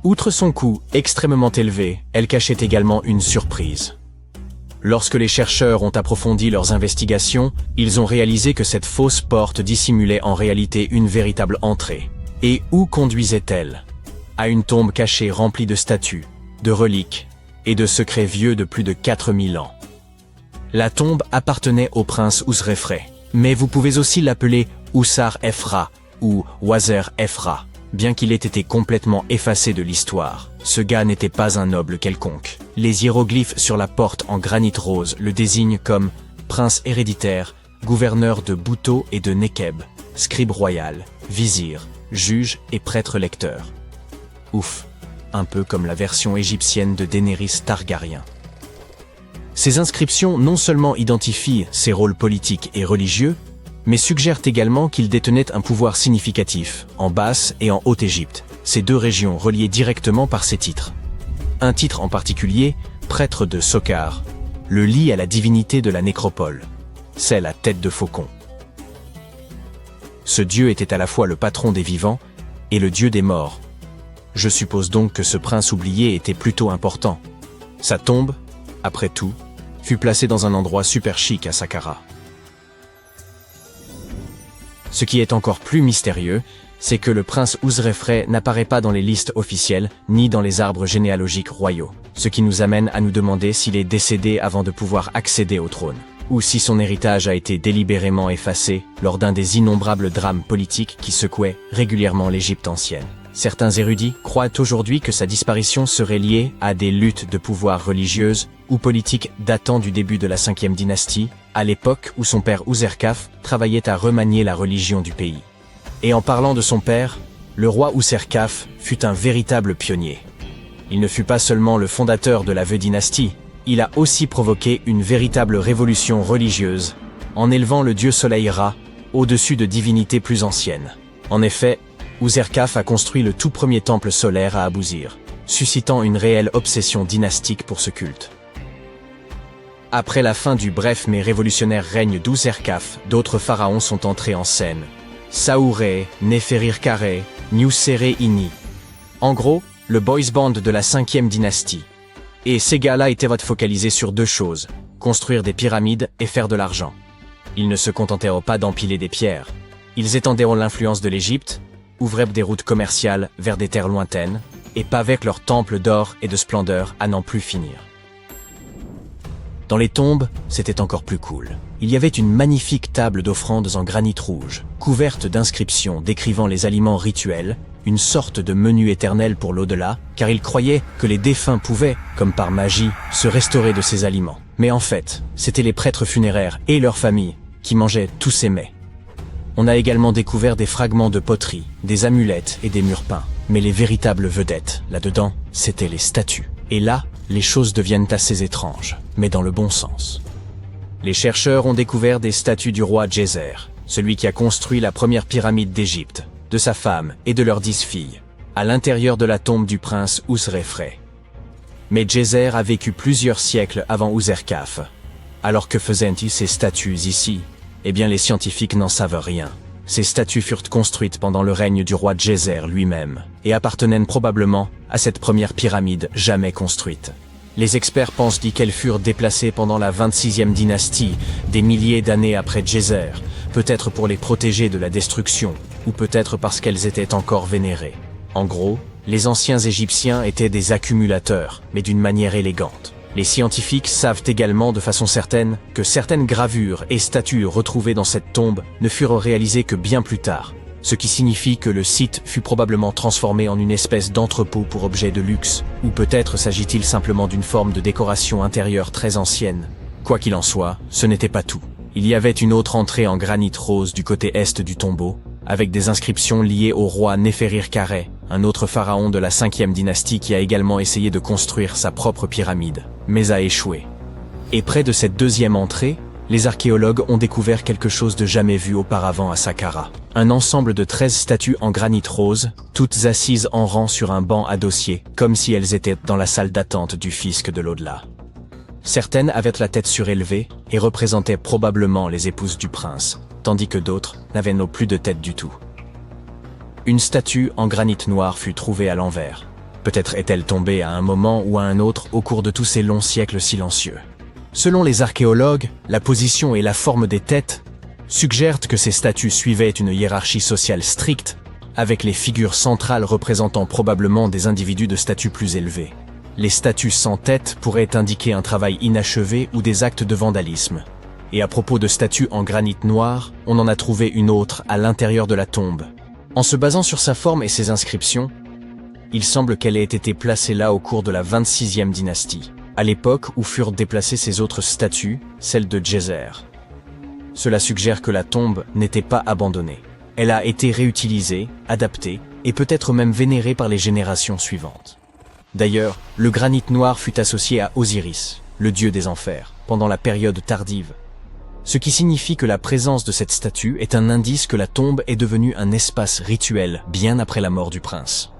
Outre son coût extrêmement élevé, elle cachait également une surprise. Lorsque les chercheurs ont approfondi leurs investigations, ils ont réalisé que cette fausse porte dissimulait en réalité une véritable entrée. Et où conduisait-elle? À une tombe cachée remplie de statues, de reliques et de secrets vieux de plus de 4000 ans. La tombe appartenait au prince Ouzrefré, mais vous pouvez aussi l'appeler Oussar Efra ou Wazer Efra. Bien qu'il ait été complètement effacé de l'histoire, ce gars n'était pas un noble quelconque. Les hiéroglyphes sur la porte en granit rose le désignent comme prince héréditaire, gouverneur de Bouto et de Nekeb, scribe royal, vizir, juge et prêtre lecteur. Ouf, un peu comme la version égyptienne de Daenerys Targaryen. Ces inscriptions non seulement identifient ses rôles politiques et religieux, mais suggèrent également qu'il détenait un pouvoir significatif, en Basse et en Haute-Égypte, ces deux régions reliées directement par ses titres. Un titre en particulier, prêtre de Sokar, le lie à la divinité de la nécropole. C'est la tête de faucon. Ce dieu était à la fois le patron des vivants et le dieu des morts. Je suppose donc que ce prince oublié était plutôt important. Sa tombe, après tout, fut placée dans un endroit super chic à Saqqara. Ce qui est encore plus mystérieux, c'est que le prince Ouzrefré n'apparaît pas dans les listes officielles, ni dans les arbres généalogiques royaux, ce qui nous amène à nous demander s'il est décédé avant de pouvoir accéder au trône, ou si son héritage a été délibérément effacé lors d'un des innombrables drames politiques qui secouaient régulièrement l'Égypte ancienne. Certains érudits croient aujourd'hui que sa disparition serait liée à des luttes de pouvoir religieuses ou politiques datant du début de la 5e dynastie, à l'époque où son père Ouzerkaf travaillait à remanier la religion du pays. Et en parlant de son père, le roi Ouzerkaf fut un véritable pionnier. Il ne fut pas seulement le fondateur de la veuille dynastie, il a aussi provoqué une véritable révolution religieuse, en élevant le dieu soleil Ra au-dessus de divinités plus anciennes. En effet, Ouzerkaf a construit le tout premier temple solaire à Abouzir, suscitant une réelle obsession dynastique pour ce culte. Après la fin du bref mais révolutionnaire règne d'Ouzerkaf, d'autres pharaons sont entrés en scène. Saouré, Néferirkare, Niuserre-Ini. En gros, le boys band de la 5e dynastie. Et ces gars-là étaient focalisés sur deux choses, construire des pyramides et faire de l'argent. Ils ne se contentaient pas d'empiler des pierres. Ils étendaient l'influence de l'Égypte, ouvraient des routes commerciales vers des terres lointaines, et pavaient leurs temples d'or et de splendeur à n'en plus finir. Dans les tombes, c'était encore plus cool. Il y avait une magnifique table d'offrandes en granit rouge, couverte d'inscriptions décrivant les aliments rituels, une sorte de menu éternel pour l'au-delà, car ils croyaient que les défunts pouvaient, comme par magie, se restaurer de ces aliments. Mais en fait, c'étaient les prêtres funéraires et leurs familles qui mangeaient tous ces mets. On a également découvert des fragments de poterie, des amulettes et des murs peints. Mais les véritables vedettes, là-dedans, c'étaient les statues. Et là, les choses deviennent assez étranges, mais dans le bon sens. Les chercheurs ont découvert des statues du roi Djeser, celui qui a construit la première pyramide d'Égypte, de sa femme et de leurs 10 filles, à l'intérieur de la tombe du prince Ouzrefré. Mais Djeser a vécu plusieurs siècles avant Ouzerkaf. Alors que faisaient-ils ces statues ici? Eh bien les scientifiques n'en savent rien. Ces statues furent construites pendant le règne du roi Djeser lui-même, et appartenaient probablement à cette première pyramide jamais construite. Les experts pensent qu'elles furent déplacées pendant la 26e dynastie, des milliers d'années après Djeser, peut-être pour les protéger de la destruction, ou peut-être parce qu'elles étaient encore vénérées. En gros, les anciens Égyptiens étaient des accumulateurs, mais d'une manière élégante. Les scientifiques savent également de façon certaine que certaines gravures et statues retrouvées dans cette tombe ne furent réalisées que bien plus tard, ce qui signifie que le site fut probablement transformé en une espèce d'entrepôt pour objets de luxe, ou peut-être s'agit-il simplement d'une forme de décoration intérieure très ancienne. Quoi qu'il en soit, ce n'était pas tout. Il y avait une autre entrée en granit rose du côté est du tombeau, avec des inscriptions liées au roi Néferirkare, un autre pharaon de la 5e dynastie qui a également essayé de construire sa propre pyramide, mais a échoué. Et près de cette deuxième entrée, les archéologues ont découvert quelque chose de jamais vu auparavant à Saqqara. Un ensemble de 13 statues en granit rose, toutes assises en rang sur un banc à dossier, comme si elles étaient dans la salle d'attente du fisc de l'au-delà. Certaines avaient la tête surélevée et représentaient probablement les épouses du prince, tandis que d'autres n'avaient plus de tête du tout. Une statue en granit noir fut trouvée à l'envers. Peut-être est-elle tombée à un moment ou à un autre au cours de tous ces longs siècles silencieux. Selon les archéologues, la position et la forme des têtes suggèrent que ces statues suivaient une hiérarchie sociale stricte, avec les figures centrales représentant probablement des individus de statut plus élevé. Les statues sans tête pourraient indiquer un travail inachevé ou des actes de vandalisme. Et à propos de statues en granit noir, on en a trouvé une autre à l'intérieur de la tombe. En se basant sur sa forme et ses inscriptions, il semble qu'elle ait été placée là au cours de la 26e dynastie, à l'époque où furent déplacées ses autres statues, celle de Djeser. Cela suggère que la tombe n'était pas abandonnée. Elle a été réutilisée, adaptée, et peut-être même vénérée par les générations suivantes. D'ailleurs, le granit noir fut associé à Osiris, le dieu des enfers, pendant la période tardive. Ce qui signifie que la présence de cette statue est un indice que la tombe est devenue un espace rituel bien après la mort du prince.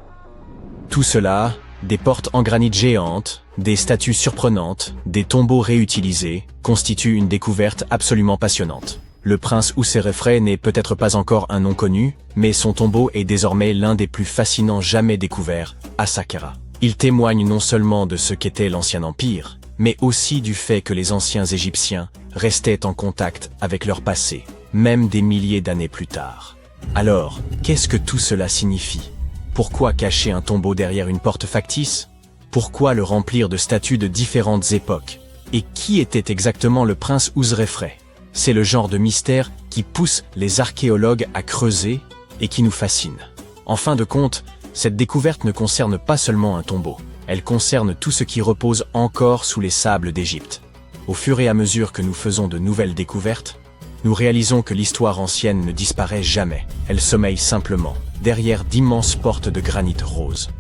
Tout cela, des portes en granit géantes, des statues surprenantes, des tombeaux réutilisés, constituent une découverte absolument passionnante. Le prince Ouserefre n'est peut-être pas encore un nom connu, mais son tombeau est désormais l'un des plus fascinants jamais découverts à Saqqara. Il témoigne non seulement de ce qu'était l'ancien empire, mais aussi du fait que les anciens Égyptiens restaient en contact avec leur passé, même des milliers d'années plus tard. Alors, qu'est-ce que tout cela signifie? Pourquoi cacher un tombeau derrière une porte factice? Pourquoi le remplir de statues de différentes époques? Et qui était exactement le prince Ouserefre? C'est le genre de mystère qui pousse les archéologues à creuser et qui nous fascine. En fin de compte, cette découverte ne concerne pas seulement un tombeau. Elle concerne tout ce qui repose encore sous les sables d'Égypte. Au fur et à mesure que nous faisons de nouvelles découvertes, nous réalisons que l'histoire ancienne ne disparaît jamais. Elle sommeille simplement, derrière d'immenses portes de granit rose.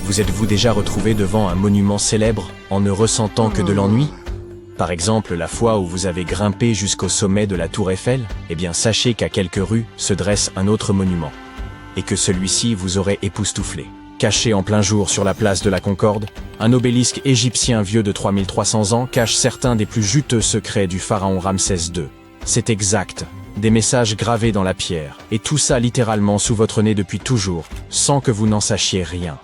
Vous êtes-vous déjà retrouvé devant un monument célèbre en ne ressentant que de l'ennui? Par exemple, la fois où vous avez grimpé jusqu'au sommet de la tour Eiffel? Eh bien, sachez qu'à quelques rues se dresse un autre monument, et que celui-ci vous aurait époustouflé. Caché en plein jour sur la place de la Concorde, un obélisque égyptien vieux de 3300 ans cache certains des plus juteux secrets du pharaon Ramsès II. C'est exact, des messages gravés dans la pierre, et tout ça littéralement sous votre nez depuis toujours, sans que vous n'en sachiez rien.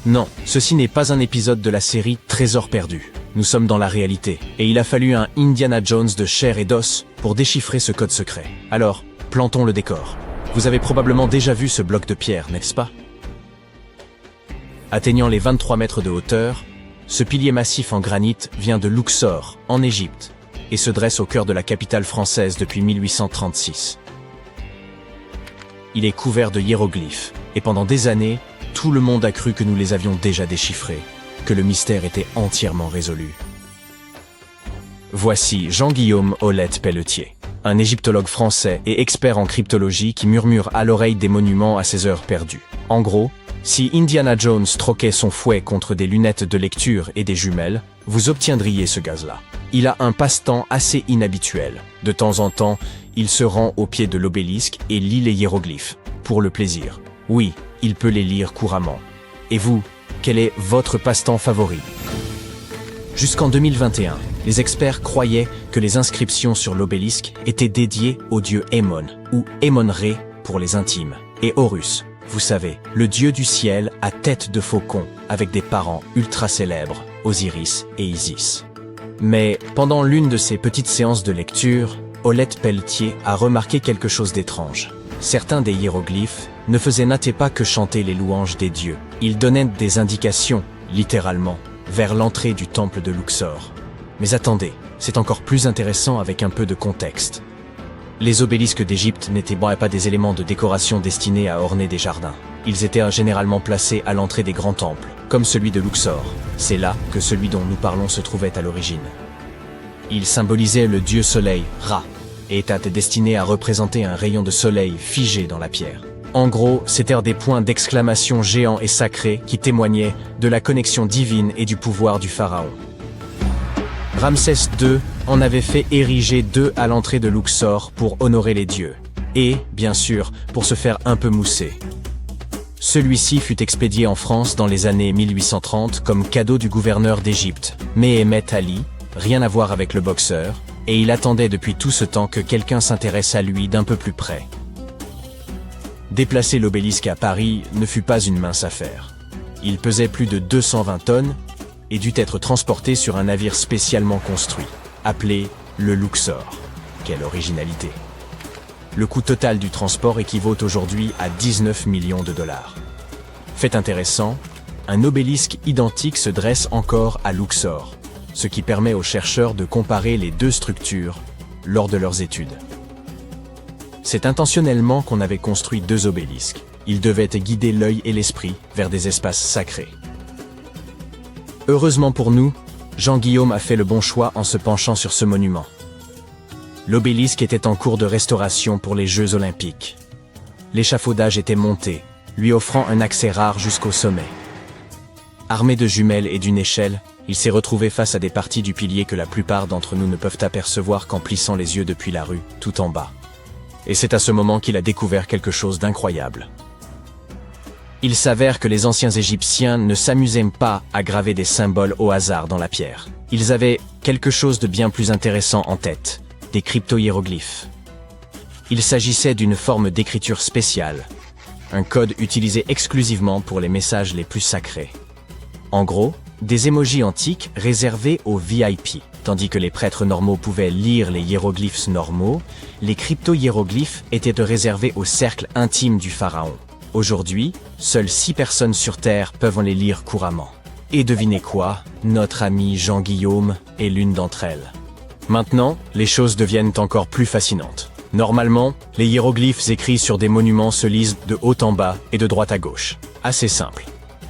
Non, ceci n'est pas un épisode de la série Trésor perdu. Nous sommes dans la réalité, et il a fallu un Indiana Jones de chair et d'os pour déchiffrer ce code secret. Alors, plantons le décor. Vous avez probablement déjà vu ce bloc de pierre, n'est-ce pas? Atteignant les 23 mètres de hauteur, ce pilier massif en granit vient de Luxor, en Égypte, et se dresse au cœur de la capitale française depuis 1836. Il est couvert de hiéroglyphes, et pendant des années, tout le monde a cru que nous les avions déjà déchiffrés, que le mystère était entièrement résolu. Voici Jean-Guillaume Hollette-Pelletier, un égyptologue français et expert en cryptologie qui murmure à l'oreille des monuments à ses heures perdues. En gros, si Indiana Jones troquait son fouet contre des lunettes de lecture et des jumelles, vous obtiendriez ce gaz-là. Il a un passe-temps assez inhabituel. De temps en temps, il se rend au pied de l'obélisque et lit les hiéroglyphes, pour le plaisir. Oui, il peut les lire couramment. Et vous, quel est votre passe-temps favori? Jusqu'en 2021, les experts croyaient que les inscriptions sur l'obélisque étaient dédiées au dieu Ammon, ou Amon-Ré pour les intimes, et Horus, vous savez, le dieu du ciel à tête de faucon, avec des parents ultra célèbres, Osiris et Isis. Mais pendant l'une de ces petites séances de lecture, Hollette-Pelletier a remarqué quelque chose d'étrange. Certains des hiéroglyphes ne faisaient pas que chanter les louanges des dieux. Ils donnaient des indications, littéralement, vers l'entrée du temple de Luxor. Mais attendez, c'est encore plus intéressant avec un peu de contexte. Les obélisques d'Égypte n'étaient pas des éléments de décoration destinés à orner des jardins. Ils étaient généralement placés à l'entrée des grands temples, comme celui de Luxor. C'est là que celui dont nous parlons se trouvait à l'origine. Il symbolisait le dieu soleil, Ra, et était destiné à représenter un rayon de soleil figé dans la pierre. En gros, c'étaient des points d'exclamation géants et sacrés qui témoignaient de la connexion divine et du pouvoir du pharaon. Ramsès II en avait fait ériger 2 à l'entrée de Luxor pour honorer les dieux, et, bien sûr, pour se faire un peu mousser. Celui-ci fut expédié en France dans les années 1830 comme cadeau du gouverneur d'Égypte, Méhémet Ali, rien à voir avec le boxeur, et il attendait depuis tout ce temps que quelqu'un s'intéresse à lui d'un peu plus près. Déplacer l'obélisque à Paris ne fut pas une mince affaire. Il pesait plus de 220 tonnes et dut être transporté sur un navire spécialement construit, appelé le Luxor. Quelle originalité! Le coût total du transport équivaut aujourd'hui à 19 millions de dollars. Fait intéressant, un obélisque identique se dresse encore à Luxor, ce qui permet aux chercheurs de comparer les deux structures lors de leurs études. C'est intentionnellement qu'on avait construit deux obélisques. Ils devaient guider l'œil et l'esprit vers des espaces sacrés. Heureusement pour nous, Jean-Guillaume a fait le bon choix en se penchant sur ce monument. L'obélisque était en cours de restauration pour les Jeux Olympiques. L'échafaudage était monté, lui offrant un accès rare jusqu'au sommet. Armé de jumelles et d'une échelle, il s'est retrouvé face à des parties du pilier que la plupart d'entre nous ne peuvent apercevoir qu'en plissant les yeux depuis la rue, tout en bas. Et c'est à ce moment qu'il a découvert quelque chose d'incroyable. Il s'avère que les anciens Égyptiens ne s'amusaient pas à graver des symboles au hasard dans la pierre. Ils avaient quelque chose de bien plus intéressant en tête, des crypto-hiéroglyphes. Il s'agissait d'une forme d'écriture spéciale, un code utilisé exclusivement pour les messages les plus sacrés. En gros, des émojis antiques réservés aux VIP. Tandis que les prêtres normaux pouvaient lire les hiéroglyphes normaux, les crypto-hiéroglyphes étaient réservés au cercle intime du pharaon. Aujourd'hui, seules 6 personnes sur Terre peuvent les lire couramment. Et devinez quoi? Notre ami Jean-Guillaume est l'une d'entre elles. Maintenant, les choses deviennent encore plus fascinantes. Normalement, les hiéroglyphes écrits sur des monuments se lisent de haut en bas et de droite à gauche. Assez simple.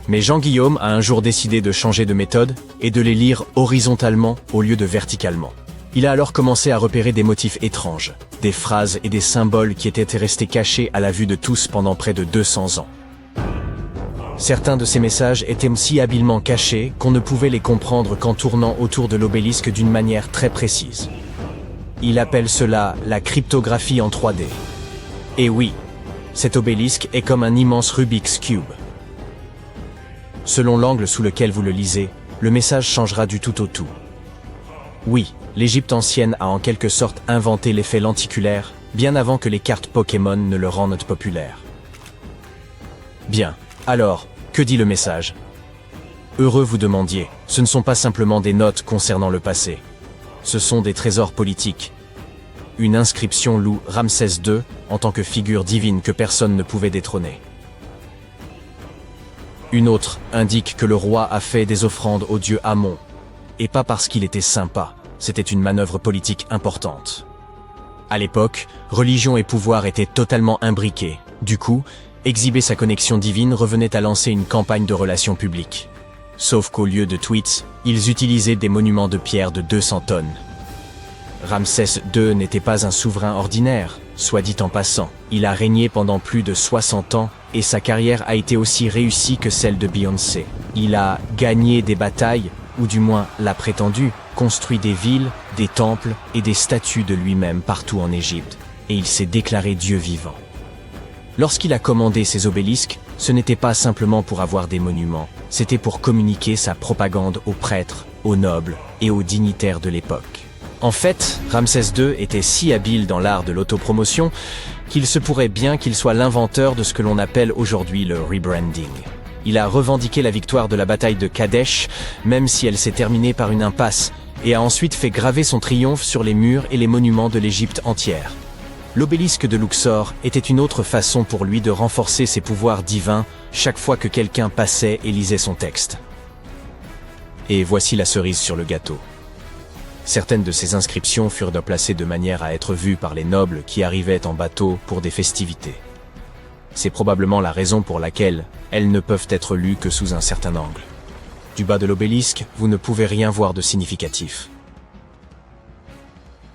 Mais Jean-Guillaume a un jour décidé de changer de méthode et de les lire horizontalement au lieu de verticalement. Il a alors commencé à repérer des motifs étranges, des phrases et des symboles qui étaient restés cachés à la vue de tous pendant près de 200 ans. Certains de ces messages étaient si habilement cachés qu'on ne pouvait les comprendre qu'en tournant autour de l'obélisque d'une manière très précise. Il appelle cela la cryptographie en 3D. Et oui, cet obélisque est comme un immense Rubik's Cube. Selon l'angle sous lequel vous le lisez, le message changera du tout au tout. Oui, l'Égypte ancienne a en quelque sorte inventé l'effet lenticulaire, bien avant que les cartes Pokémon ne le rendent populaire. Bien, alors, que dit le message? Heureux vous demandiez, ce ne sont pas simplement des notes concernant le passé. Ce sont des trésors politiques. Une inscription loue Ramsès II en tant que figure divine que personne ne pouvait détrôner. Une autre indique que le roi a fait des offrandes au dieu Amon, et pas parce qu'il était sympa, c'était une manœuvre politique importante. À l'époque, religion et pouvoir étaient totalement imbriqués. Du coup, exhiber sa connexion divine revenait à lancer une campagne de relations publiques. Sauf qu'au lieu de tweets, ils utilisaient des monuments de pierre de 200 tonnes. Ramsès II n'était pas un souverain ordinaire, soit dit en passant. Il a régné pendant plus de 60 ans et sa carrière a été aussi réussie que celle de Beyoncé. Il a gagné des batailles, ou du moins l'a prétendu, construit des villes, des temples et des statues de lui-même partout en Égypte. Et il s'est déclaré Dieu vivant. Lorsqu'il a commandé ces obélisques, ce n'était pas simplement pour avoir des monuments, c'était pour communiquer sa propagande aux prêtres, aux nobles et aux dignitaires de l'époque. En fait, Ramsès II était si habile dans l'art de l'autopromotion qu'il se pourrait bien qu'il soit l'inventeur de ce que l'on appelle aujourd'hui le rebranding. Il a revendiqué la victoire de la bataille de Kadesh, même si elle s'est terminée par une impasse, et a ensuite fait graver son triomphe sur les murs et les monuments de l'Égypte entière. L'obélisque de Luxor était une autre façon pour lui de renforcer ses pouvoirs divins chaque fois que quelqu'un passait et lisait son texte. Et voici la cerise sur le gâteau. Certaines de ces inscriptions furent placées de manière à être vues par les nobles qui arrivaient en bateau pour des festivités. C'est probablement la raison pour laquelle elles ne peuvent être lues que sous un certain angle. Du bas de l'obélisque, vous ne pouvez rien voir de significatif.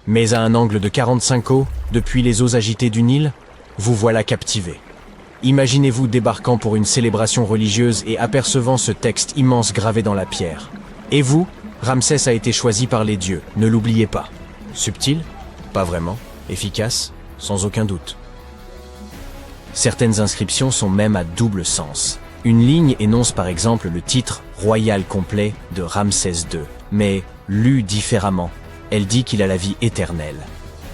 Mais à un angle de 45 eaux, depuis les eaux agitées du Nil, vous voilà captivé. Imaginez-vous débarquant pour une célébration religieuse et apercevant ce texte immense gravé dans la pierre. Et vous, Ramsès a été choisi par les dieux, ne l'oubliez pas. Subtil? Pas vraiment. Efficace? Sans aucun doute. Certaines inscriptions sont même à double sens. Une ligne énonce par exemple le titre royal complet de Ramsès II, mais lue différemment, elle dit qu'il a la vie éternelle.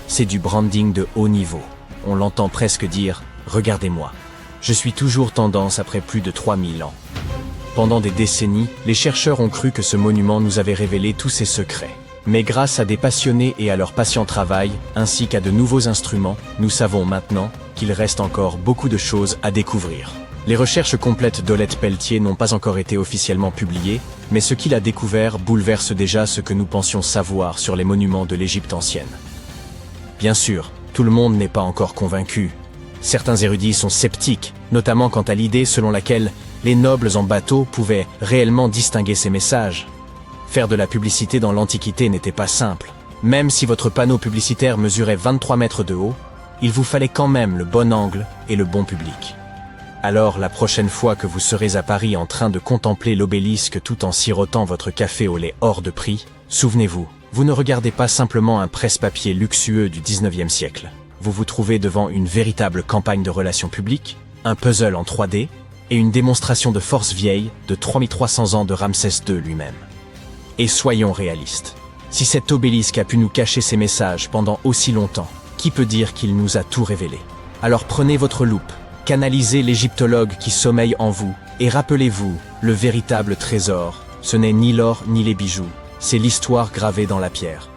C'est du branding de haut niveau. On l'entend presque dire Regardez-moi. Je suis toujours tendance après plus de 3000 ans. Pendant des décennies, les chercheurs ont cru que ce monument nous avait révélé tous ses secrets. Mais grâce à des passionnés et à leur patient travail, ainsi qu'à de nouveaux instruments, nous savons maintenant qu'il reste encore beaucoup de choses à découvrir. Les recherches complètes d'Olette Pelletier n'ont pas encore été officiellement publiées, mais ce qu'il a découvert bouleverse déjà ce que nous pensions savoir sur les monuments de l'Égypte ancienne. Bien sûr, tout le monde n'est pas encore convaincu. Certains érudits sont sceptiques, notamment quant à l'idée selon laquelle les nobles en bateau pouvaient réellement distinguer ces messages. Faire de la publicité dans l'Antiquité n'était pas simple. Même si votre panneau publicitaire mesurait 23 mètres de haut, il vous fallait quand même le bon angle et le bon public. Alors, la prochaine fois que vous serez à Paris en train de contempler l'obélisque tout en sirotant votre café au lait hors de prix, souvenez-vous, vous ne regardez pas simplement un presse-papier luxueux du 19e siècle. Vous vous trouvez devant une véritable campagne de relations publiques, un puzzle en 3D et une démonstration de force vieille de 3300 ans de Ramsès II lui-même. Et soyons réalistes. Si cet obélisque a pu nous cacher ses messages pendant aussi longtemps, qui peut dire qu'il nous a tout révélé? Alors prenez votre loupe, canalisez l'égyptologue qui sommeille en vous, et rappelez-vous, le véritable trésor, ce n'est ni l'or ni les bijoux, c'est l'histoire gravée dans la pierre.